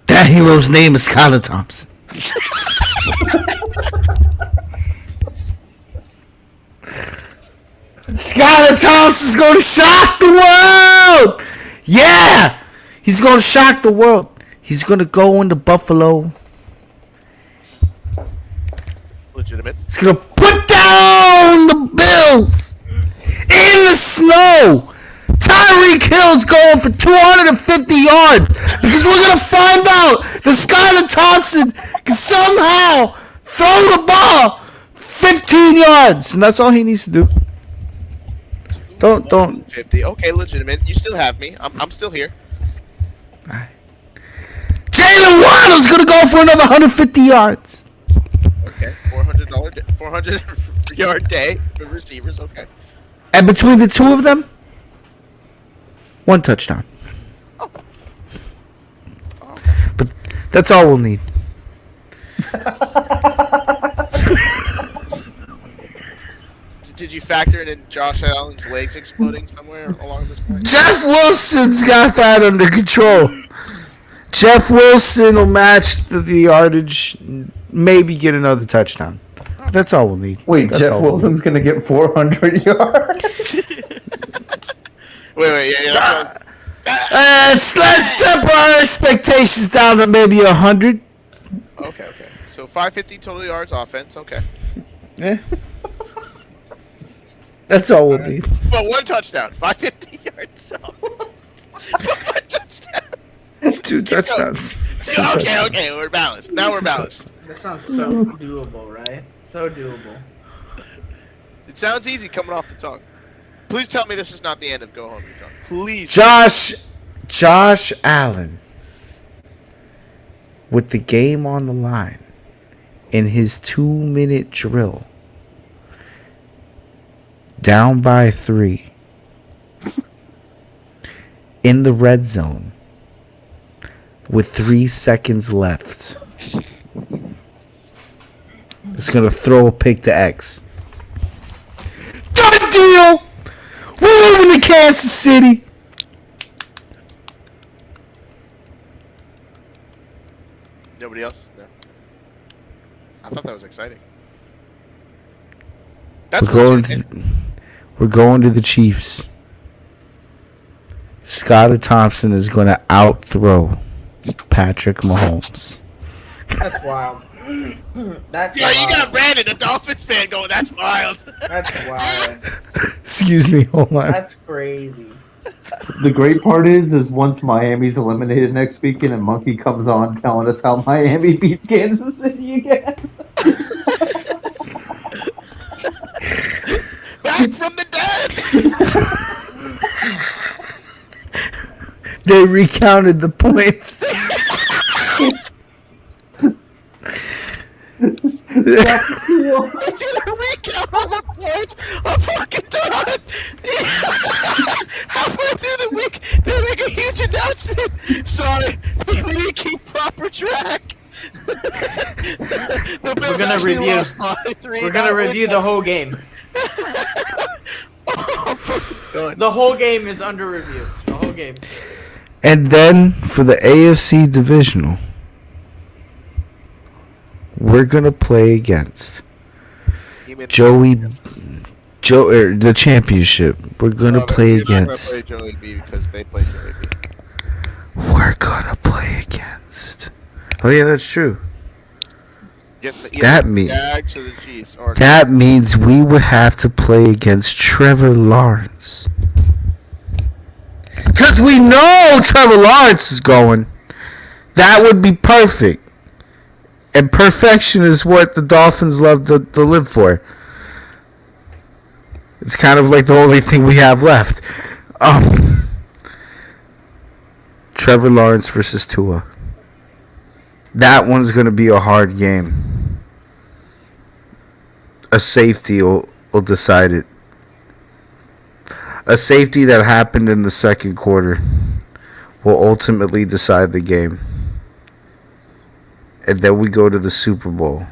That hero's name is Skylar Thompson. Skylar Thompson's going to shock the world. Yeah, he's going to shock the world. He's going to go into Buffalo. Legitimate. He's going to put down the Bills in the snow. Tyreek Hill's going for 250 yards because we're going to find out that Skylar Thompson can somehow throw the ball 15 yards. And that's all he needs to do. Don't. 50. Okay, legitimate. You still have me. I'm still here. Jalen Waddle's going to go for another 150 yards. Okay. $400 yard day for receivers. Okay. And between the two of them, 1 touchdown. Oh. But that's all we'll need. Did you factor in Josh Allen's legs exploding somewhere along this point? Jeff Wilson's got that under control. Jeff Wilson will match the yardage, maybe get another touchdown. But that's all we'll need. Wait, That's Jeff all we'll Wilson's going to get 400 yards? Wait, yeah. Let's temper our expectations down to maybe 100. Okay. So 550 total yards offense. Okay. Yeah. That's all we'll need. Well, 1 touchdown. 550 yards. One touchdown. 2 touchdowns. Okay. We're balanced. Now we're balanced. That sounds so doable, right? So doable. It sounds easy coming off the tongue. Please tell me this is not the end of Go Home, Utah. Please. Josh Allen, with the game on the line, in his 2-minute drill, down by 3, in the red zone, with 3 seconds left, is going to throw a pick to X. Done deal! We're moving to Kansas City. Nobody else? No. I thought that was exciting. That's We're going to the Chiefs. Skylar Thompson is going to outthrow Patrick Mahomes. That's wild. That's Yo, you got wild. Brandon, a Dolphins fan, going, that's wild. That's wild. Excuse me, hold on. That's crazy. The great part is once Miami's eliminated next weekend and Monkey comes on telling us how Miami beats Kansas City again. Back from the dead. They recounted the points. Recount all the points. I'm fucking done. Halfway through the week, they make a huge announcement. Sorry, we didn't keep proper track. The Bills We're gonna actually review. lost by 3. We're gonna review the whole game. The whole game is under review. The whole game. And then for the AFC divisional, we're gonna play against the championship. We're gonna play against. Play Joey B because they play Joey B. We're gonna play against. Oh yeah, that's true. That means we would have to play against Trevor Lawrence. Because we know Trevor Lawrence is going. That would be perfect. And perfection is what the Dolphins love to live for. It's kind of like the only thing we have left. Trevor Lawrence versus Tua. That one's going to be a hard game. A safety will decide it. A safety that happened in the second quarter will ultimately decide the game. And then we go to the Super Bowl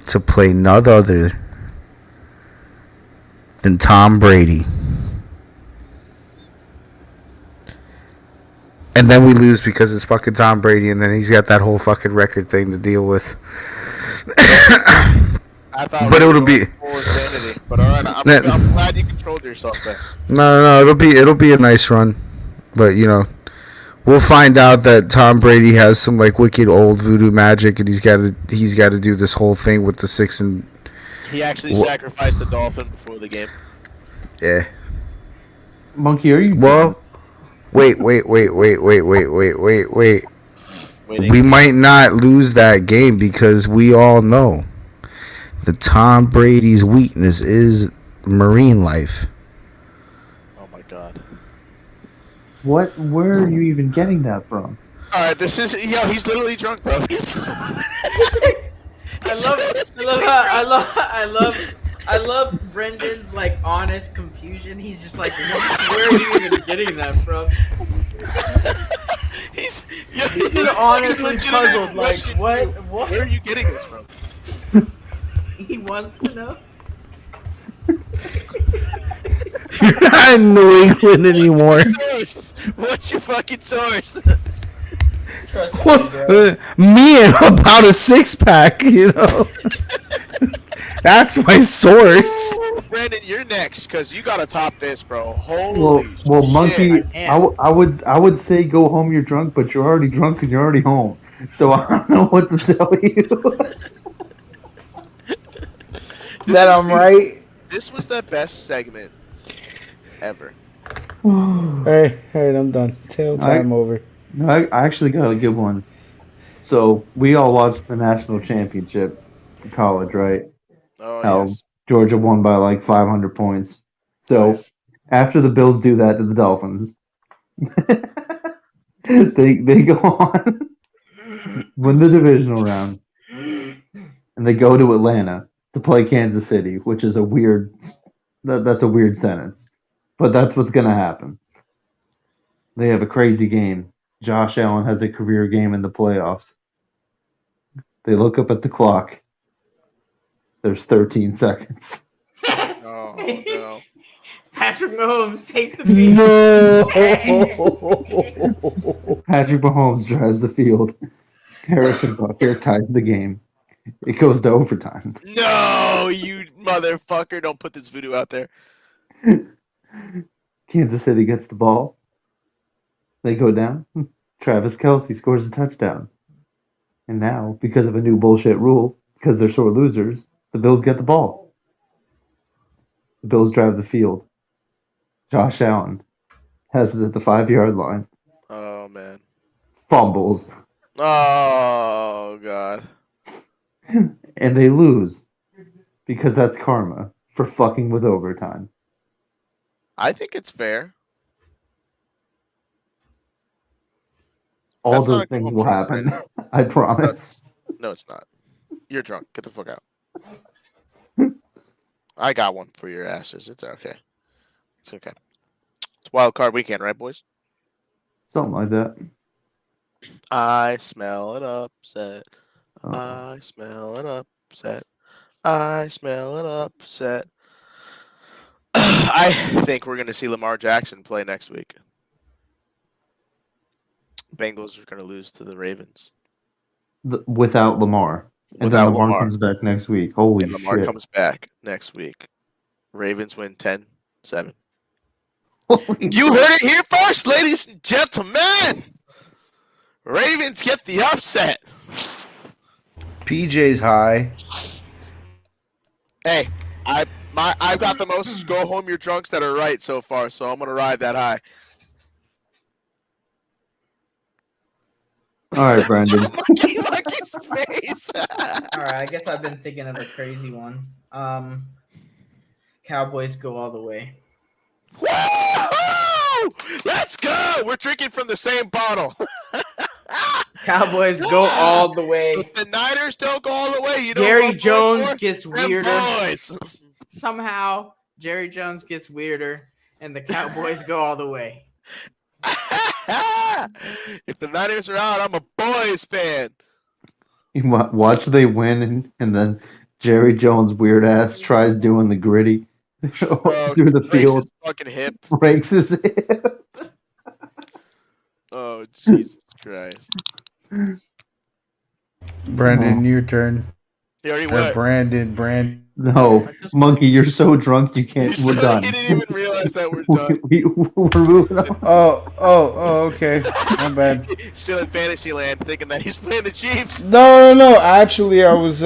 to play none other than Tom Brady. And then we lose because it's fucking Tom Brady, and then he's got that whole fucking record thing to deal with. But it'll be. But all right, I'm glad you controlled yourself there. No, it'll be a nice run, but we'll find out that Tom Brady has some like wicked old voodoo magic, and he's got to do this whole thing with the 6 and. He actually sacrificed a dolphin before the game. Yeah. Monkey, are you? Well, wait. We might not lose that game because we all know that Tom Brady's weakness is marine life. Oh my god. What? Where are you even getting that from? All right, he's literally drunk, bro. I love Brendan's like honest confusion. He's just like, where are you even getting that from? He's honestly puzzled. Like, what? Where are you getting this from? He wants to know. You're not in New England anymore. Source. What's your fucking source? Me and about a 6-pack, That's my source. Brandon, you're next because you gotta top this, bro. Holy Well, shit. Monkey, I would say go home. You're drunk, but you're already drunk and you're already home. So I don't know what to tell you. That I'm right. This was the best segment ever. All right, I'm done. Tail time over. No, I actually got a good one. So we all watched the national championship in college, right? Oh, How yes. Georgia won by like 500 points. So after the Bills do that to the Dolphins, they go on, win the divisional round, and they go to Atlanta to play Kansas City, which is that's a weird sentence, but that's what's gonna happen. They have a crazy game. Josh Allen has a career game in the playoffs. They look up at the clock. There's 13 seconds. Oh, no. Patrick Mahomes takes the beat. No. Patrick Mahomes drives the field. Harrison Butker ties the game. It goes to overtime. No, you motherfucker. Don't put this voodoo out there. Kansas City gets the ball. They go down. Travis Kelce scores a touchdown. And now, because of a new bullshit rule, because they're sore losers, the Bills get the ball. The Bills drive the field. Josh Allen has it at the 5-yard line. Oh man. Fumbles. Oh god. And they lose. Because that's karma for fucking with overtime. I think it's fair. All That's not those a go things home will drunk happen. right I promise. No, it's not. You're drunk. Get the fuck out. I got one for your asses. It's okay. It's okay. It's wild card weekend, right, boys? Something like that. I smell an upset. Oh. I smell an upset. I smell an upset. I think we're going to see Lamar Jackson play next week. Bengals are going to lose to the Ravens. Without Lamar. And Without then Lamar Lamar. comes back next week. Holy And Lamar shit. comes back next week. Ravens win 10-7. Holy You heard it here first, ladies and gentlemen. Ravens get the upset. PJ's high. Hey, I've got the most go home your drunks that are right so far, so I'm gonna ride that high. All right, Brandon. Monkey's face. All right, I guess I've been thinking of a crazy one. Cowboys go all the way. Woo! Let's go! We're drinking from the same bottle. Cowboys go all the way. If the Niners don't go all the way, you know Jerry what I'm Jones going for? gets Them weirder. boys. Somehow, Jerry Jones gets weirder, and the Cowboys go all the way. If the Niners are out, I'm a boys fan. Watch they win, and then Jerry Jones' weird ass tries doing the gritty through the Breaks his field, fucking hip. breaks his hip. Oh Jesus Christ! Brandon, your turn. He already Or went. Brandon. No, Monkey, you're so drunk you can't. We're done. He didn't even realize that we're done. We're moving on. Oh, okay. My bad. Still in fantasy land, thinking that he's playing the Chiefs. No. Actually, I was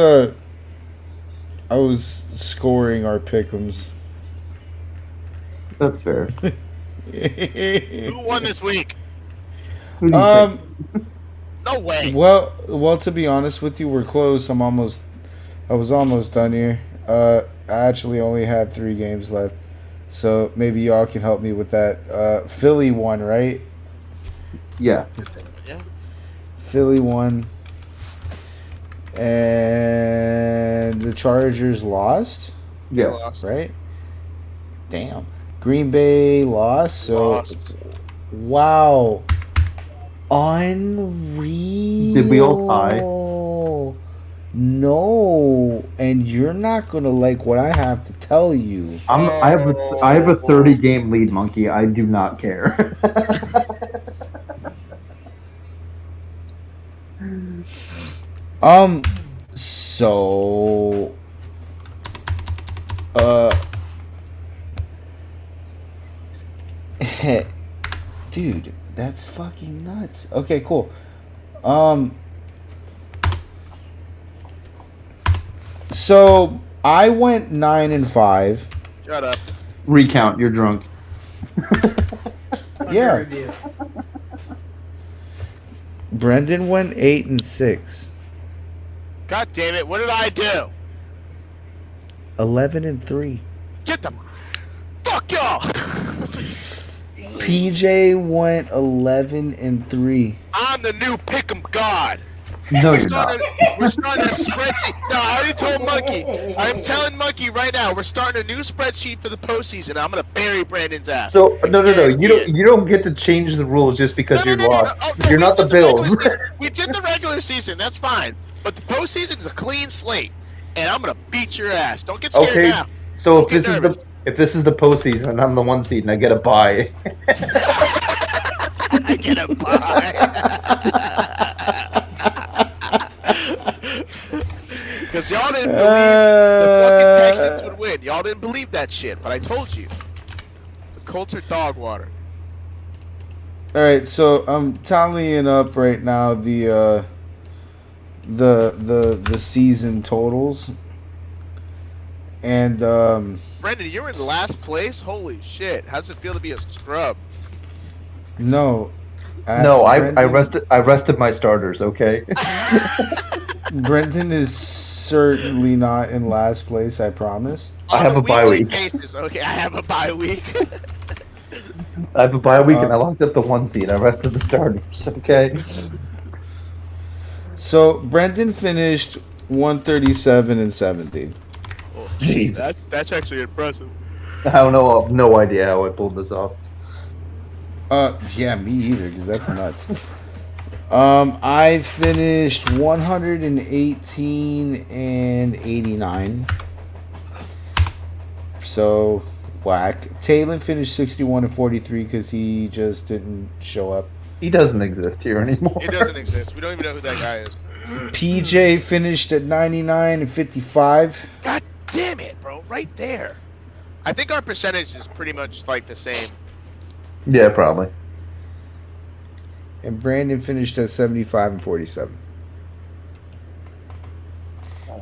scoring our pick'ems. That's fair. Who won this week? Who do you think? No way. Well, to be honest with you, we're close. I was almost done here. I actually only had 3 games left, so maybe y'all can help me with that. Philly won, right? Yeah. Philly won, and the Chargers lost, Yes. Lost. right? Damn. Green Bay lost. So Lost. wow. Unreal. Did we all tie? No, and you're not gonna like what I have to tell you. I have a 30-game lead, Monkey. I do not care. So, dude, that's fucking nuts. Okay, cool. So I went 9-5. Shut up. Recount. You're drunk. Yeah. Review. Brendan went 8-6. God damn it! What did I do? 11-3. Get the fuck y'all. PJ went 11-3. I'm the new pick'em god. No, you're not. We're starting a spreadsheet. No, I already told Monkey. I'm telling Monkey right now. We're starting a new spreadsheet for the postseason. I'm gonna bury Brandon's ass. So no. You don't get to change the rules just because you lost. Oh, You're we not the did regular Bills. season. We did the regular season. That's fine. But the postseason is a clean slate, and I'm gonna beat your ass. Don't get scared Okay. now. So Don't get nervous. if this is the postseason and I'm the 1 seed and I get a bye, I get a bye. Because y'all didn't believe the fucking Texans would win. Y'all didn't believe that shit, but I told you. The Colts are dog water. All right, so I'm tallying up right now the the season totals, and Brendan, you're in last place. Holy shit! How does it feel to be a scrub? no. No, I Brendan, rested my starters. Okay. Brendan is certainly not in last place. I promise. I On have a bye weekly week. basis. Okay, I have a bye week. I have a bye week, and I locked up the 1 seed. I rested the starters. Okay. So Brendan finished 137 and 70. Jeez. That's actually impressive. I don't know. No idea how I pulled this off. Yeah, me either, because that's nuts. I finished 118 and 89. So, whack. Talon finished 61 and 43 because he just didn't show up. He doesn't exist here anymore. It doesn't exist. We don't even know who that guy is. PJ finished at 99 and 55. God damn it, bro! Right there. I think our percentage is pretty much like the same. Yeah, probably. And Brandon finished at 75 and 47.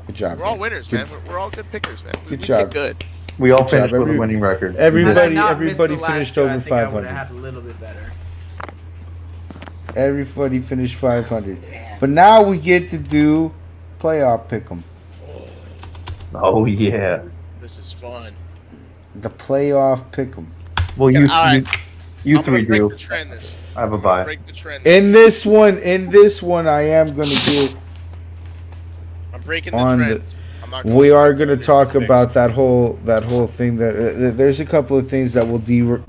Good job. We're all man. winners, Good- man. We're all good pickers, man. Good we job. pick good. We all Good finished job. with a winning record. Everybody- Had I not missed everybody the last finished two, over I think I 500. would have had a little bit better. Everybody finished 500. But now we get to do playoff pick'em. Oh yeah. This is fun. The playoff pick'em. Well, Yeah, you all right. you I'm gonna three break do. the trend. This. I have a bye. Break the trend. In this one, I am gonna get I'm breaking the on trend. I'm not going we to are the gonna trend talk fix. about that whole thing that there's a couple of things that will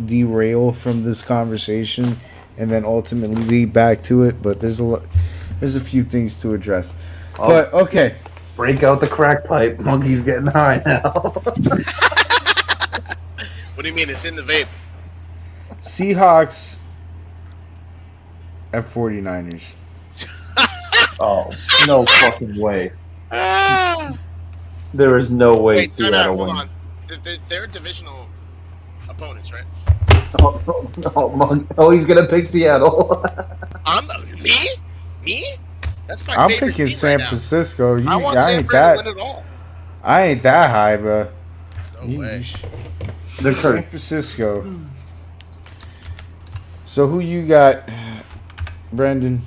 derail from this conversation, and then ultimately lead back to it. But there's a few things to address. Oh. But okay, Break out the crack pipe. Monkey's getting high now. What do you mean? It's in the vape. Seahawks at 49ers. Oh, no fucking way. There is no way Wait, time out. Seattle Hold wins. on. They're divisional opponents, right? Oh, he's gonna pick Seattle. Me? Me? That's my I'm favorite picking team San right now. Francisco. I want I San ain't Fran to that. win it all. I ain't that high, bro. No way. They're San cursed. Francisco. So who you got, Brendan?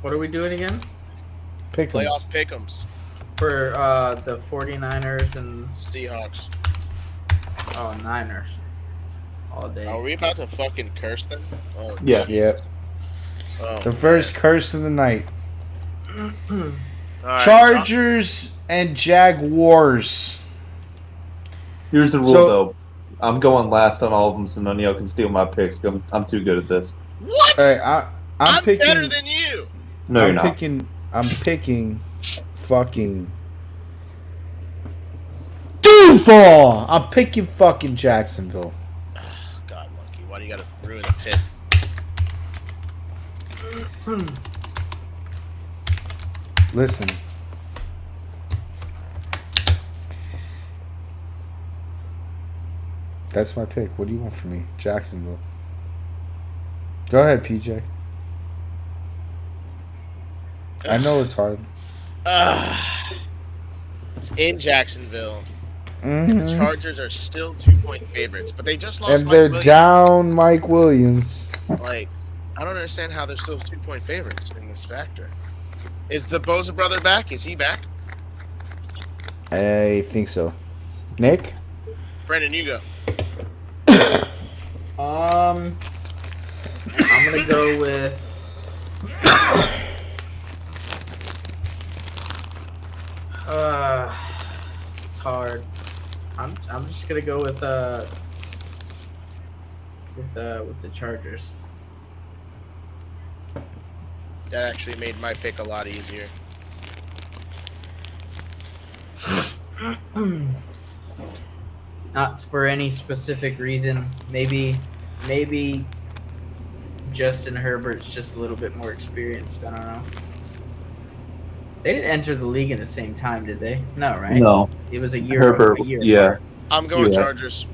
What are we doing again? Pick 'em. Playoff pick'ems. For the 49ers and Seahawks. Niners. All day. Are we about to fucking curse them? Oh, Yeah. Yep. oh. The first curse of the night. All right, Chargers and Jaguars. Here's the rule, So- though. I'm going last on all of them, so none of y'all can steal my picks. I'm too good at this. What? All right, I'm picking. better than you. No, you're not. I'm picking. Fucking. Duval. I'm picking fucking Jacksonville. God, Monkey, why do you gotta ruin the pit? Listen. That's my pick. What do you want from me? Jacksonville. Go ahead, PJ. I know it's hard. It's in Jacksonville. Mhm. The Chargers are still 2-point favorites, but they just lost And Mike they're Williams. down Mike Williams. Like, I don't understand how they're still 2-point favorites in this factor. Is the Bosa brother back? Is he back? I think so. Nick? Brandon, you go. I'm gonna go with. It's hard. I'm just gonna go with the Chargers. That actually made my pick a lot easier. Not for any specific reason. Maybe Justin Herbert's just a little bit more experienced. I don't know. They didn't enter the league in the same time, did they? No, right? No. It was a year. Herbert, A year yeah. apart. I'm going Yeah. Chargers.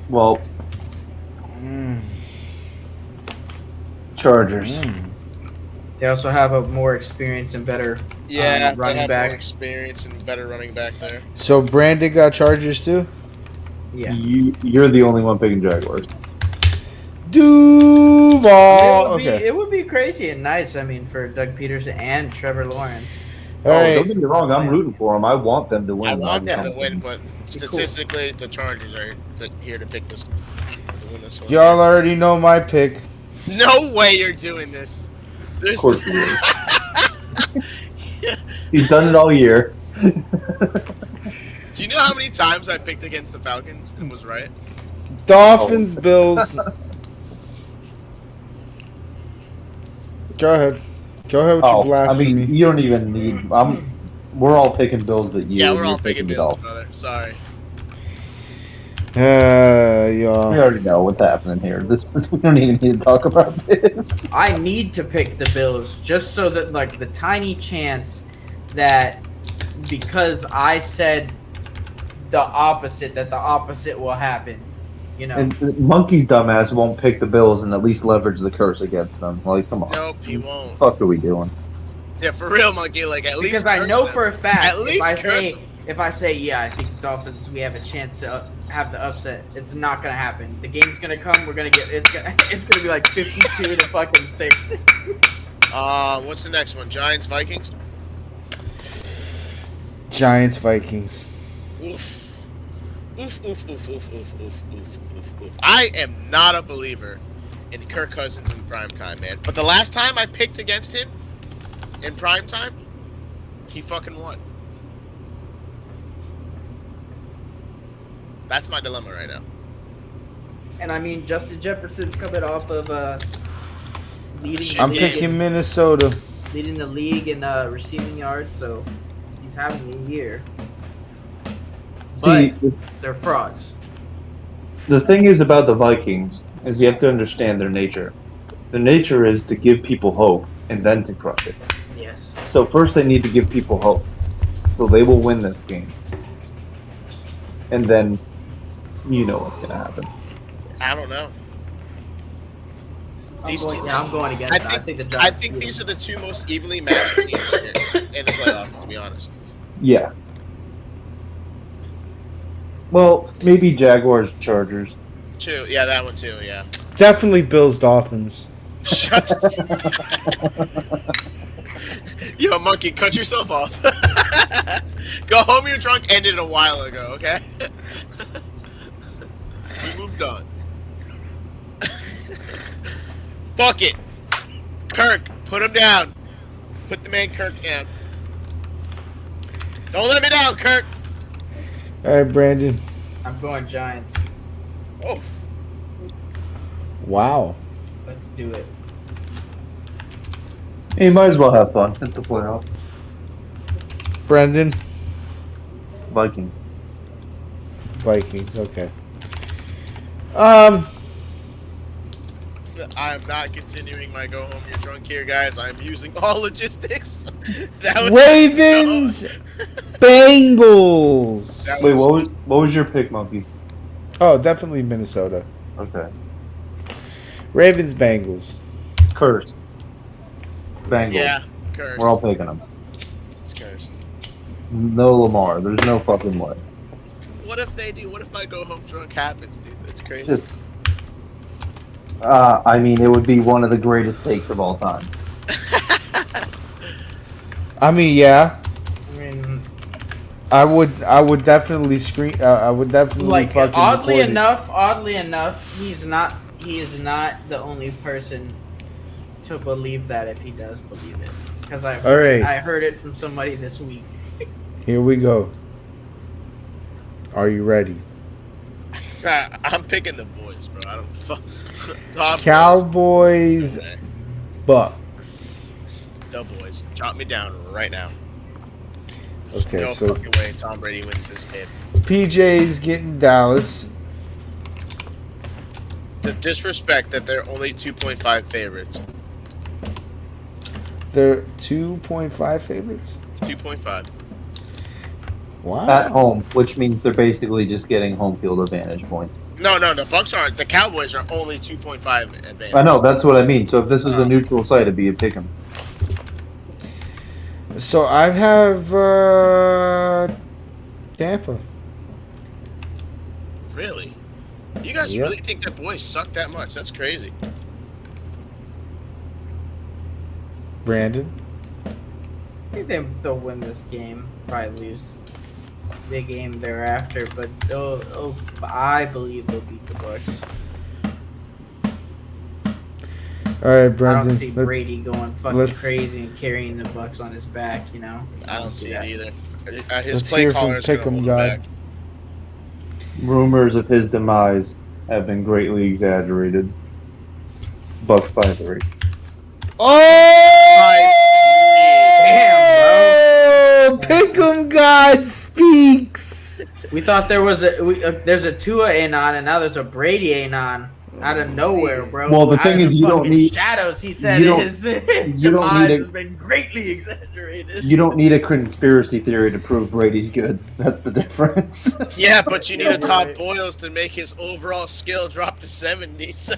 Well, Chargers. They also have a more experienced and better Yeah, they running have more back. experience and better running back there. So Brandon got Chargers too. Yeah. You're the only one picking Jaguars. Duval. Okay. It would be crazy and nice. I mean, for Doug Peterson and Trevor Lawrence. All Oh, right. don't get me wrong. I'm rooting for them. I want them to win. I want them to I'm- win, but statistically, the Chargers are here to pick this. To win this one. Y'all already know my pick. No way you're doing this. There's Of course he is. He's done it all year. Do you know how many times I picked against the Falcons and was right? Dolphins, Bills. Go ahead. Go ahead with your I blasphemy. mean, you don't even need. We're all picking Bills, but you. Yeah, we're all you're picking the Bills, Dolphins. brother. Sorry. We Y'all. already know what's happening here. We don't even need to talk about this. I need to pick the Bills just so that, like, the tiny chance that because I said the opposite, that the opposite will happen. You know. And Monkey's dumbass won't pick the Bills and at least leverage the curse against them. Like, come on. Nope, he won't. What the fuck are we doing? Yeah, for real, Monkey. Like, at least Because I curse know them. for a fact At least curse them. if I say yeah, I think the Dolphins we have a chance to have the upset. It's not gonna happen. The game's gonna come. We're gonna get it's gonna be like 52 to fucking 6. What's the next one? Giants, Vikings. Giants, Vikings. Oof. Oof, oof, oof, oof, oof, oof, oof, oof, oof. I am not a believer in Kirk Cousins in prime time, man. But the last time I picked against him in prime time, he fucking won. That's my dilemma right now. And I mean, Justin Jefferson's coming off of leading. I'm the league picking in- Minnesota. leading the league in receiving yards, so he's having a year. See, They're frauds. the thing is about the Vikings is you have to understand their nature. Their nature is to give people hope and then to crush it. Yes. So first they need to give people hope. So they will win this game. And then you know what's gonna happen. I don't know. I'm going against that. I think the Giants. I think these are the two most evenly matched teams here in the playoffs, to be honest. Yeah. Well, maybe Jaguars, Chargers. Two, yeah, that one too, yeah. Definitely Bills, Dolphins. Shut Yo, Monkey, cut yourself off. Go home, you're drunk, ended a while ago, okay? We moved on. Fuck it. Kirk, put him down. Put the man Kirk down. Don't let me down, Kirk. All right, Brandon. I'm going Giants. Oh, Wow. Let's do it. Hey, you might as well have fun. It's the playoffs. Brandon. Vikings. Vikings. Okay. I'm not continuing my go home, you're drunk here, guys. I'm using all logistics. That was Ravens, Bengals. That Wait, what was your pick, Monkey? Oh, definitely Minnesota. Okay. Ravens, Bengals. Cursed. Bengals. Yeah, cursed. We're all picking them. It's cursed. No Lamar. There's no fucking way. What if they do? What if my go home drunk happens, dude? That's crazy. It's, I mean, it would be one of the greatest takes of all time. I mean, yeah. I mean, I would definitely screen. I would definitely like fucking oddly record it. enough, he is not the only person to believe that if he does believe it. Because I heard it from somebody this week. Here we go. Are you ready? I'm picking the boys, bro. I don't fuck. Tom Cowboys, Brady. Bucks. The boys. Chop me down right now. Okay, No so fucking way Tom Brady wins this game. PJ's getting Dallas. The disrespect that they're only 2.5 favorites. They're 2.5 favorites. 2.5. Wow. At home, which means they're basically just getting home field advantage points. No, the Bucks are the Cowboys are only 2.5 advantage. I know, that's what I mean. So if this is a neutral site, it'd be a pick 'em. So I have Tampa. Really? You guys Yep. really think that boys suck that much? That's crazy. Brandon. I think they'll win this game. Probably lose the game thereafter, but I believe they'll beat the Bucks. All right, I Brandon. don't see Brady going fucking let's- crazy and carrying the Bucks on his back. You know. I don't see it either. His Let's play hear from callers gonna Pick'em hold him God. back. Rumors of his demise have been greatly exaggerated. Bucks by 3. Oh! Pick'em God speaks. We thought there was there's a Tua Anon and now there's a Brady Anon out of nowhere, bro. Well, the Out thing of is, you don't fucking need- shadows. He said you don't- his you don't demise need a- has been greatly exaggerated. You don't need a conspiracy theory to prove Brady's good. That's the difference. Yeah, but you need a Todd Right. Boyles to make his overall skill drop to 70. So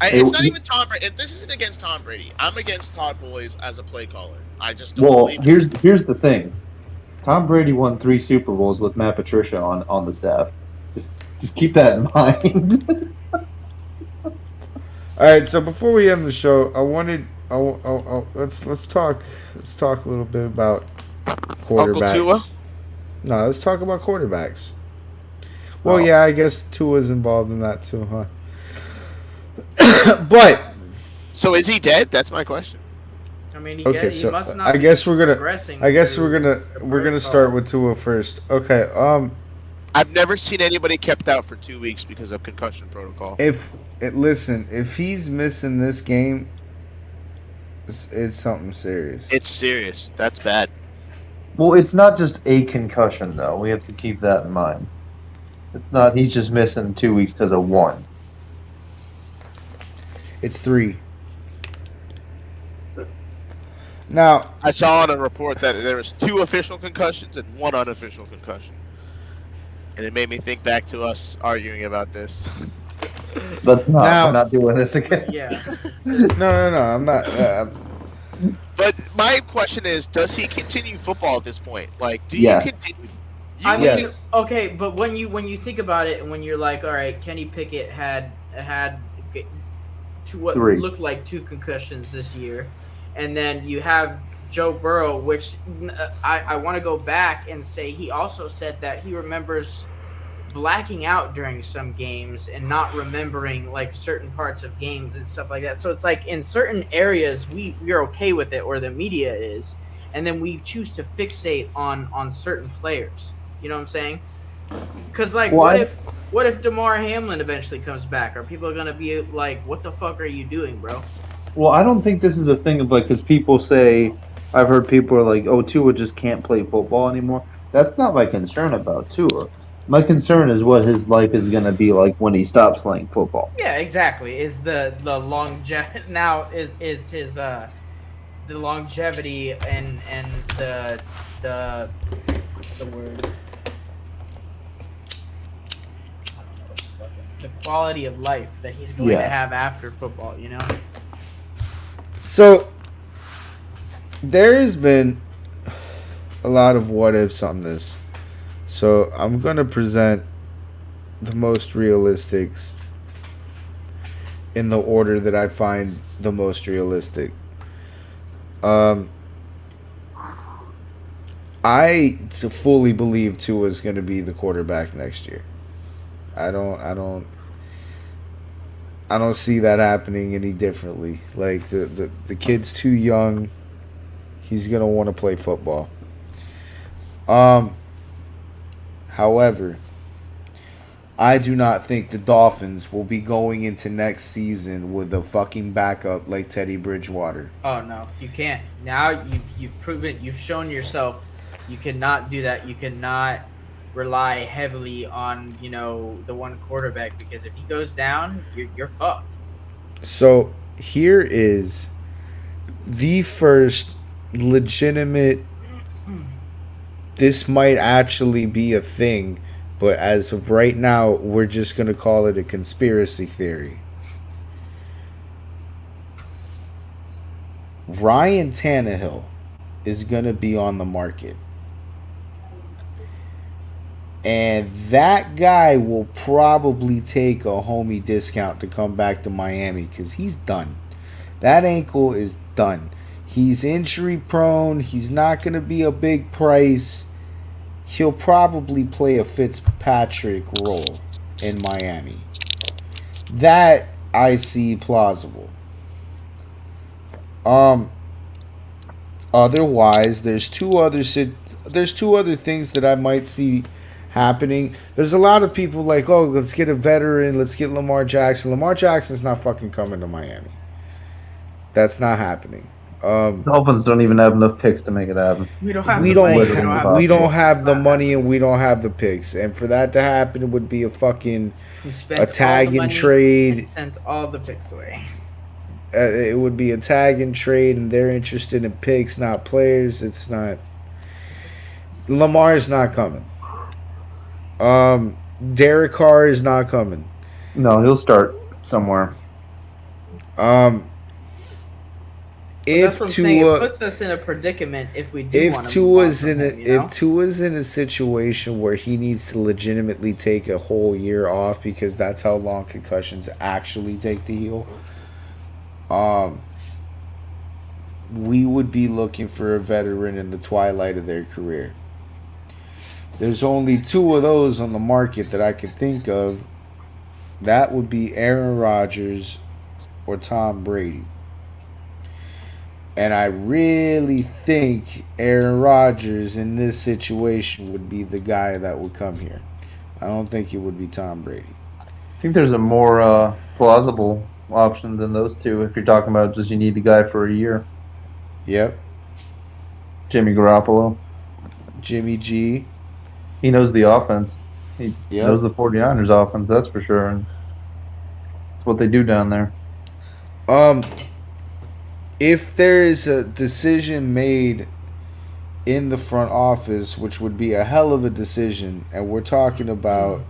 it's not even Tom Brady. This isn't against Tom Brady. I'm against Todd Boyles as a play caller. I just don't Well, believe it. here's the thing. Tom Brady won 3 Super Bowls with Matt Patricia on the staff. Just keep that in mind. All right, so before we end the show, let's talk a little bit about quarterbacks. Tua? No, let's talk about quarterbacks. Well, Oh. yeah, I guess Tua's involved in that too, huh? But So is he dead? That's my question. I mean, okay, he so must not I guess be we're gonna progressing I guess through we're gonna the start with Tua first. Okay, I've never seen anybody kept out for 2 weeks because of concussion protocol. if he's missing this game, it's something serious. It's serious. That's bad. Well, it's not just a concussion, though. We have to keep that in mind. It's not he's just missing 2 weeks because of one. It's 3. Now, I saw on a report that there was 2 official concussions and 1 unofficial concussion. And it made me think back to us arguing about this. Let's not. Now- We're not doing this again. Yeah. no, I'm not. But my question is, does he continue football at this point? Like, do Yeah. you continue? I mean, Yes. okay, but when you think about it, and when you're like, all right, Kenny Pickett had what 3. looked like 2 concussions this year, and then you have Joe Burrow, which I want to go back and say he also said that he remembers blacking out during some games and not remembering like certain parts of games and stuff like that. So it's like in certain areas we're okay with it, or the media is, and then we choose to fixate on certain players. You know what I'm saying? Because like, Well, what if DeMar Hamlin eventually comes back? Are people gonna be like, "What the fuck are you doing, bro?" Well, I don't think this is a thing of like, because people say, I've heard people are like, oh, Tua just can't play football anymore. That's not my concern about Tua. My concern is what his life is going to be like when he stops playing football. Yeah, exactly. Is the longevity now is his the longevity and the word, the quality of life that he's going to Yeah. have after football, you know? So there has been a lot of what ifs on this. So I'm gonna present the most realistics in the order that I find the most realistic. I fully believe Tua is going to be the quarterback next year. I don't see that happening any differently. Like the kid's too young. He's gonna want to play football. However, I do not think the Dolphins will be going into next season with a fucking backup like Teddy Bridgewater. Oh no, you can't. Now you've proven, you've shown yourself you cannot do that. You cannot rely heavily on, you know, the one quarterback, because if he goes down, you're fucked. So here is the first legitimate, this might actually be a thing But as of right now, we're just going to call it a conspiracy theory. Ryan Tannehill is going to be on the market. And that guy will probably take a homie discount to come back to Miami because he's done. That ankle is done. He's injury prone. He's not going to be a big price. He'll probably play a Fitzpatrick role in Miami. That I see plausible. Otherwise, there's two other things that I might see happening. There's a lot of people like, oh, let's get a veteran, let's get Lamar Jackson. Lamar Jackson's not fucking coming to Miami. That's not happening. Dolphins don't even have enough picks to make it happen. We don't have We the money. don't. We don't have the money, and we don't have the picks. And for that to happen, it would be a fucking We spent a all tag the and money trade. and sent all the picks away. It would be a tag and trade, and they're interested in picks, not players. It's not. Lamar's not coming. Derek Carr is not coming. No, he'll start somewhere. That's If what I'm saying. It Tua, puts us in a predicament if we do if want to move on Tua's from in a, him, you know? if Tua's in a situation where he needs to legitimately take a whole year off because that's how long concussions actually take to heal, we would be looking for a veteran in the twilight of their career. There's only two of those on the market that I can think of. That would be Aaron Rodgers or Tom Brady. And I really think Aaron Rodgers in this situation would be the guy that would come here. I don't think it would be Tom Brady. I think there's a more plausible option than those two if you're talking about just you need a guy for a year. Yep. Jimmy Garoppolo. Jimmy G. He knows the offense. He Yep. knows the 49ers offense, that's for sure. And it's what they do down there. If there is a decision made in the front office, which would be a hell of a decision, and we're talking about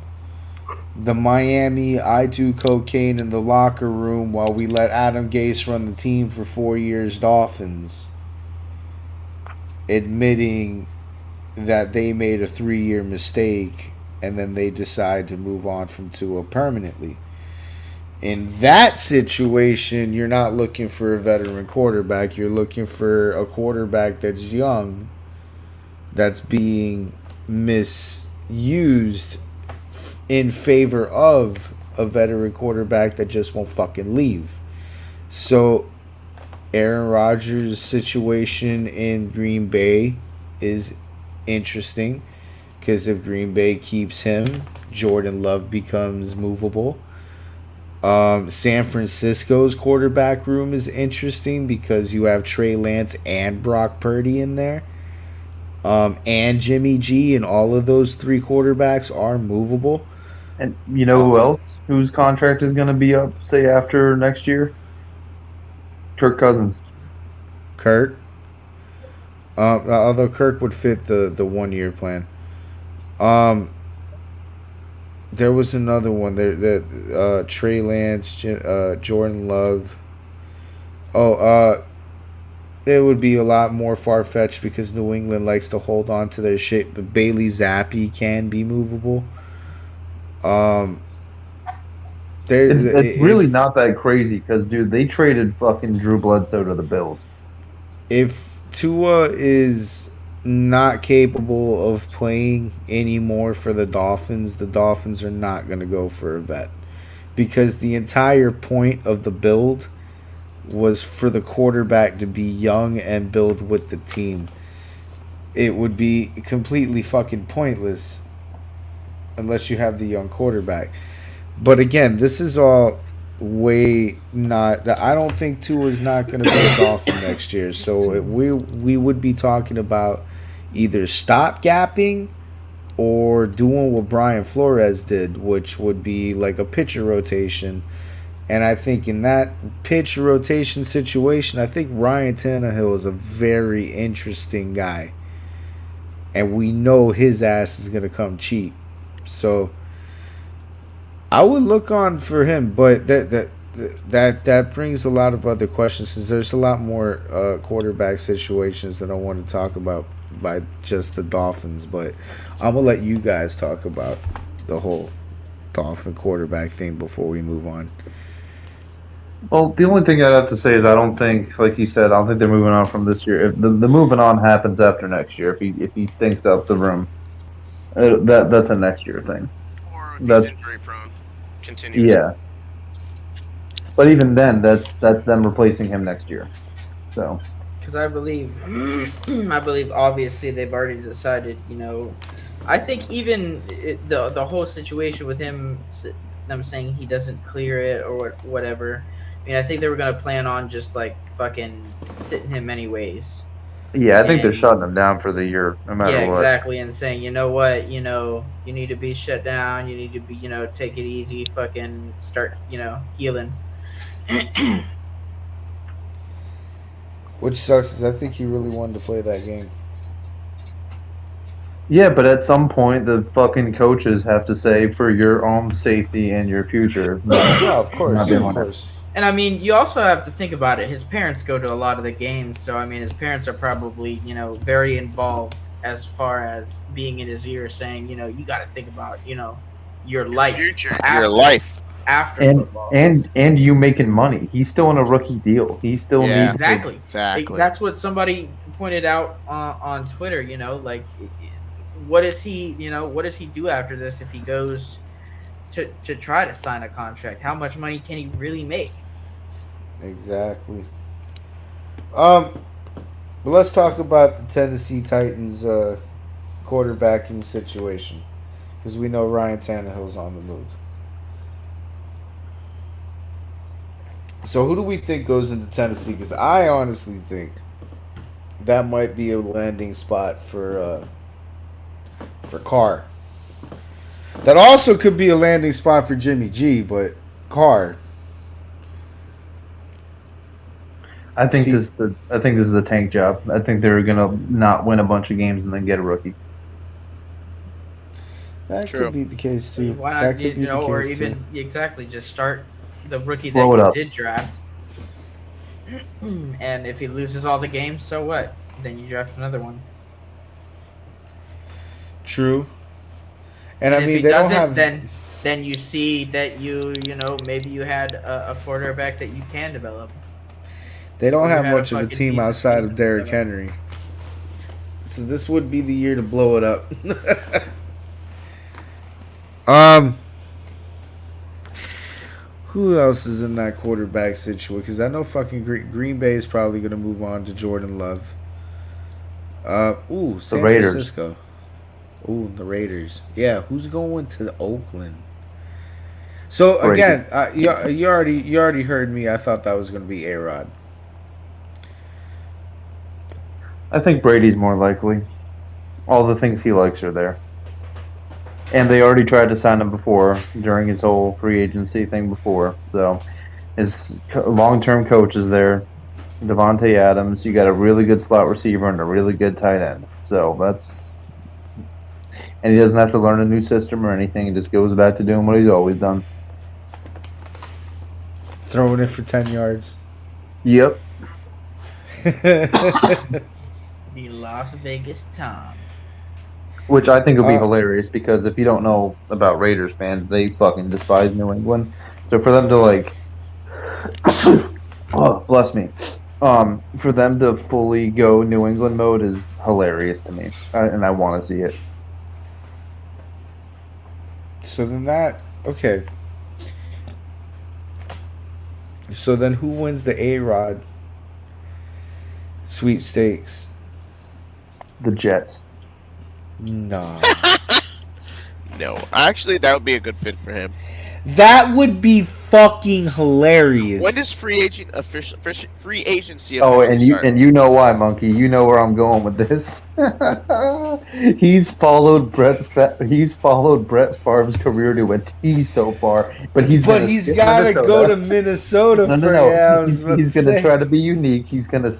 the Miami I do cocaine in the locker room while we let Adam Gase run the team for 4 years Dolphins, admitting that they made a 3-year mistake and then they decide to move on from Tua permanently. In that situation, you're not looking for a veteran quarterback. You're looking for a quarterback that's young, that's being misused in favor of a veteran quarterback that just won't fucking leave. So, Aaron Rodgers' situation in Green Bay is interesting because if Green Bay keeps him, Jordan Love becomes movable. San Francisco's quarterback room is interesting because you have Trey Lance and Brock Purdy in there, and Jimmy G, and all of those three quarterbacks are movable. And you know who else whose contract is going to be up, say, after next year? Kirk Cousins. Kirk. Although Kirk would fit the 1 year plan. There was another one there that Trey Lance, Jordan Love. It would be a lot more far fetched because New England likes to hold on to their shit, but Bailey Zappi can be movable. It's really not that crazy because, dude, they traded fucking Drew Bledsoe to the Bills. If Tua is not capable of playing anymore for the Dolphins are not going to go for a vet. Because the entire point of the build was for the quarterback to be young and build with the team. It would be completely fucking pointless unless you have the young quarterback. But again, this is all way not. I don't think Tua's not going to be a Dolphin next year. So we would be talking about either stopgapping or doing what Brian Flores did, which would be like a pitcher rotation. And I think in that pitch rotation situation, I think Ryan Tannehill is a very interesting guy. And we know his ass is going to come cheap. So I would look on for him, but that brings a lot of other questions. Since there's a lot more quarterback situations that I want to talk about by just the Dolphins, but I'm gonna let you guys talk about the whole Dolphin quarterback thing before we move on. Well, the only thing I'd have to say is I don't think, like you said, I don't think they're moving on from this year. If the moving on happens after next year, if he stinks up the room, that's a next year thing. Or if That's he's injury prone, continuously. yeah. But even then, that's them replacing him next year. So Because I believe, I believe obviously they've already decided. I think even the whole situation with them saying he doesn't clear it or whatever. I mean, I think they were gonna plan on just like fucking sitting him anyways. yeah, I think they're And shutting him down for the year, no matter yeah, what. exactly, and saying, you know what, you need to be shut down. You need to be, take it easy. Fucking start, healing. Which sucks is I think he really wanted to play that game. Yeah, but at some point, the fucking coaches have to say, for your own safety and your future. No, of course, Not being of one. course. And I mean, you also have to think about it. His parents go to a lot of the games, so I mean, his parents are probably, very involved as far as being in his ear, saying, you got to think about, your life, future. Your life. after and football. and you making money. He's still on a rookie deal. He still Yeah. needs Exactly. Exactly. That's what somebody pointed out on Twitter. Like, what does he, what does he do after this if he goes to try to sign a contract? How much money can he really make? Exactly. But let's talk about the Tennessee Titans quarterbacking situation, because we know Ryan Tannehill's on the move. So who do we think goes into Tennessee? Because I honestly think that might be a landing spot for Carr. That also could be a landing spot for Jimmy G, but Carr. I think See- this is a tank job. I think they're gonna not win a bunch of games and then get a rookie. That True. could be the case too. Why not, That could be the or case even too. exactly just start the rookie that Blow it you up. did draft. And if he loses all the games, so what? Then you draft another one. True. And I if mean, he they don't doesn't, have. then you see that maybe you had a quarterback that you can develop. They don't Or you have had a much of a fucking team decent outside team of Derrick together. Henry. So this would be the year to blow it up. Who else is in that quarterback situation? Because I know fucking Green Bay is probably going to move on to Jordan Love. San Raiders. Francisco. Ooh, the Raiders. Yeah, who's going to Oakland? So Brady. again, you already heard me. I thought that was going to be A-Rod. I think Brady's more likely. All the things he likes are there. And they already tried to sign him before during his whole free agency thing before. So his long-term coach is there. Devontae Adams. You got a really good slot receiver and a really good tight end. So that's, and he doesn't have to learn a new system or anything. He just goes back to doing what he's always done. Throwing it for 10 yards. Yep. The Las Vegas Tom. Which I think will be Uh, hilarious because if you don't know about Raiders fans, they fucking despise New England. So for them to like, oh bless me, for them to fully go New England mode is hilarious to me, and I want to see it. So then okay. So then who wins the A-Rod sweepstakes? The Jets. No. No, actually, that would be a good fit for him. That would be fucking hilarious. When does free agency Oh, officially start? and you know why, Monkey? You know where I'm going with this. He's followed Brett Favre's career to a T so far, but he's But he's got to go to Minnesota No, for no. yeah, I was about He's to going to say. try to be unique. He's going to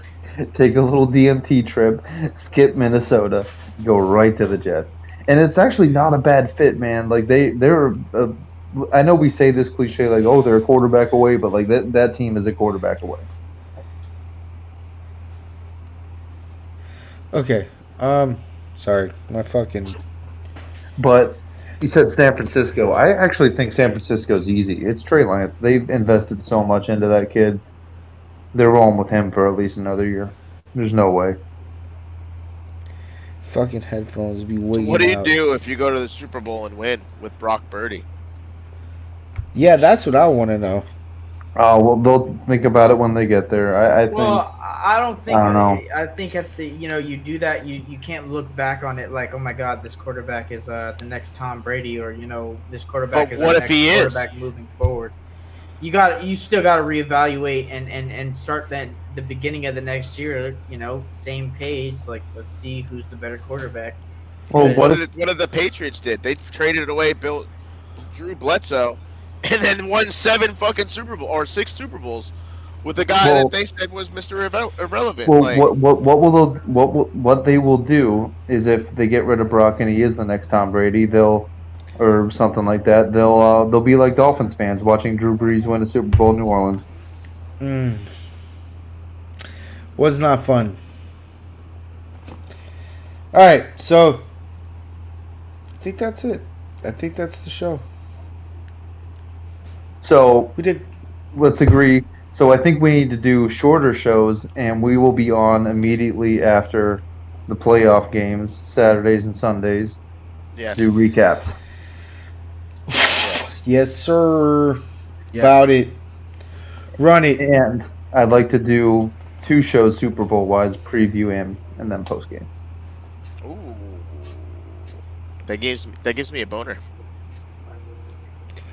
take a little DMT trip, skip Minnesota, go right to the Jets. and it's actually not a bad fit, man. Like they're. I know we say this cliche like, oh, they're a quarterback away, but like that team is a quarterback away. Okay. Sorry, my fucking. But you said San Francisco. I actually think San Francisco's easy. It's Trey Lance. They've invested so much into that kid. They're rolling with him for at least another year. There's no way. Fucking headphones be waiting What do you out. do if you go to the Super Bowl and win with Brock Purdy? Yeah, that's what I want to know. Oh well, they'll think about it when they get there. I think. Well, I don't think. I don't know. I think at the you do that, you can't look back on it like, oh my God, this quarterback is the next Tom Brady, or this quarterback But is what the if next he is? quarterback moving forward. You still got to reevaluate and start the beginning of the next year. Same page. Like, let's see who's the better quarterback. Well, What did the Patriots did? They traded away Drew Bledsoe, and then won 7 fucking Super Bowl or 6 Super Bowls with the guy that they said was Mr. Irrelevant. Well, like, what they will do is if they get rid of Brock and he is the next Tom Brady, or something like that, they'll be like Dolphins fans watching Drew Brees win a Super Bowl in New Orleans. Was not fun. All right, so I think that's it. I think that's the show. So We did. let's agree. So I think we need to do shorter shows, and we will be on immediately after the playoff games, Saturdays and Sundays, yes. to recap. Yes, sir. Yes. About it. Run it. And I'd like to do 2 shows Super Bowl wise, preview and then post game. Ooh. That gives me a boner.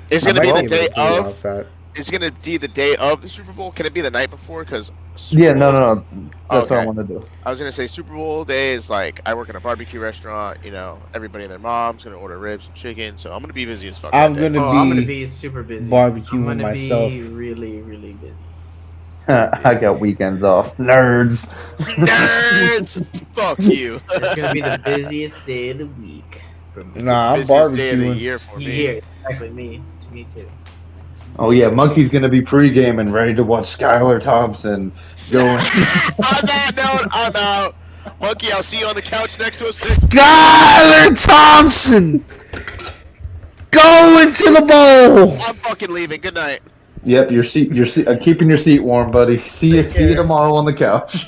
It's I gonna be might the able day to pull of. off that. It's gonna be the day of the Super Bowl. Can it be the night before? Because Yeah, no. That's what I Okay. want to do. I was gonna say Super Bowl day is like I work in a barbecue restaurant. Everybody and their mom's gonna order ribs and chicken, so I'm gonna be busy as fuck. I'm that day. gonna I'm gonna be be super busy. barbecuing I'm gonna myself. be really, really busy. I got weekends off. Nerds. Nerds. Fuck you. It's gonna be the busiest day of the week for me. Nah, I'm Busiest day of the barbecuing. year for me. Yeah, exactly. Me too. Oh yeah, Monkey's gonna be pre-gaming, ready to watch Skylar Thompson going. On that note, I'm out. Monkey, I'll see you on the couch next to us. Skylar Thompson going to the bowl. I'm fucking leaving. Good night. Yep, your seat. Keeping your seat warm, buddy. See you tomorrow on the couch.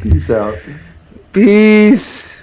Peace out. Peace.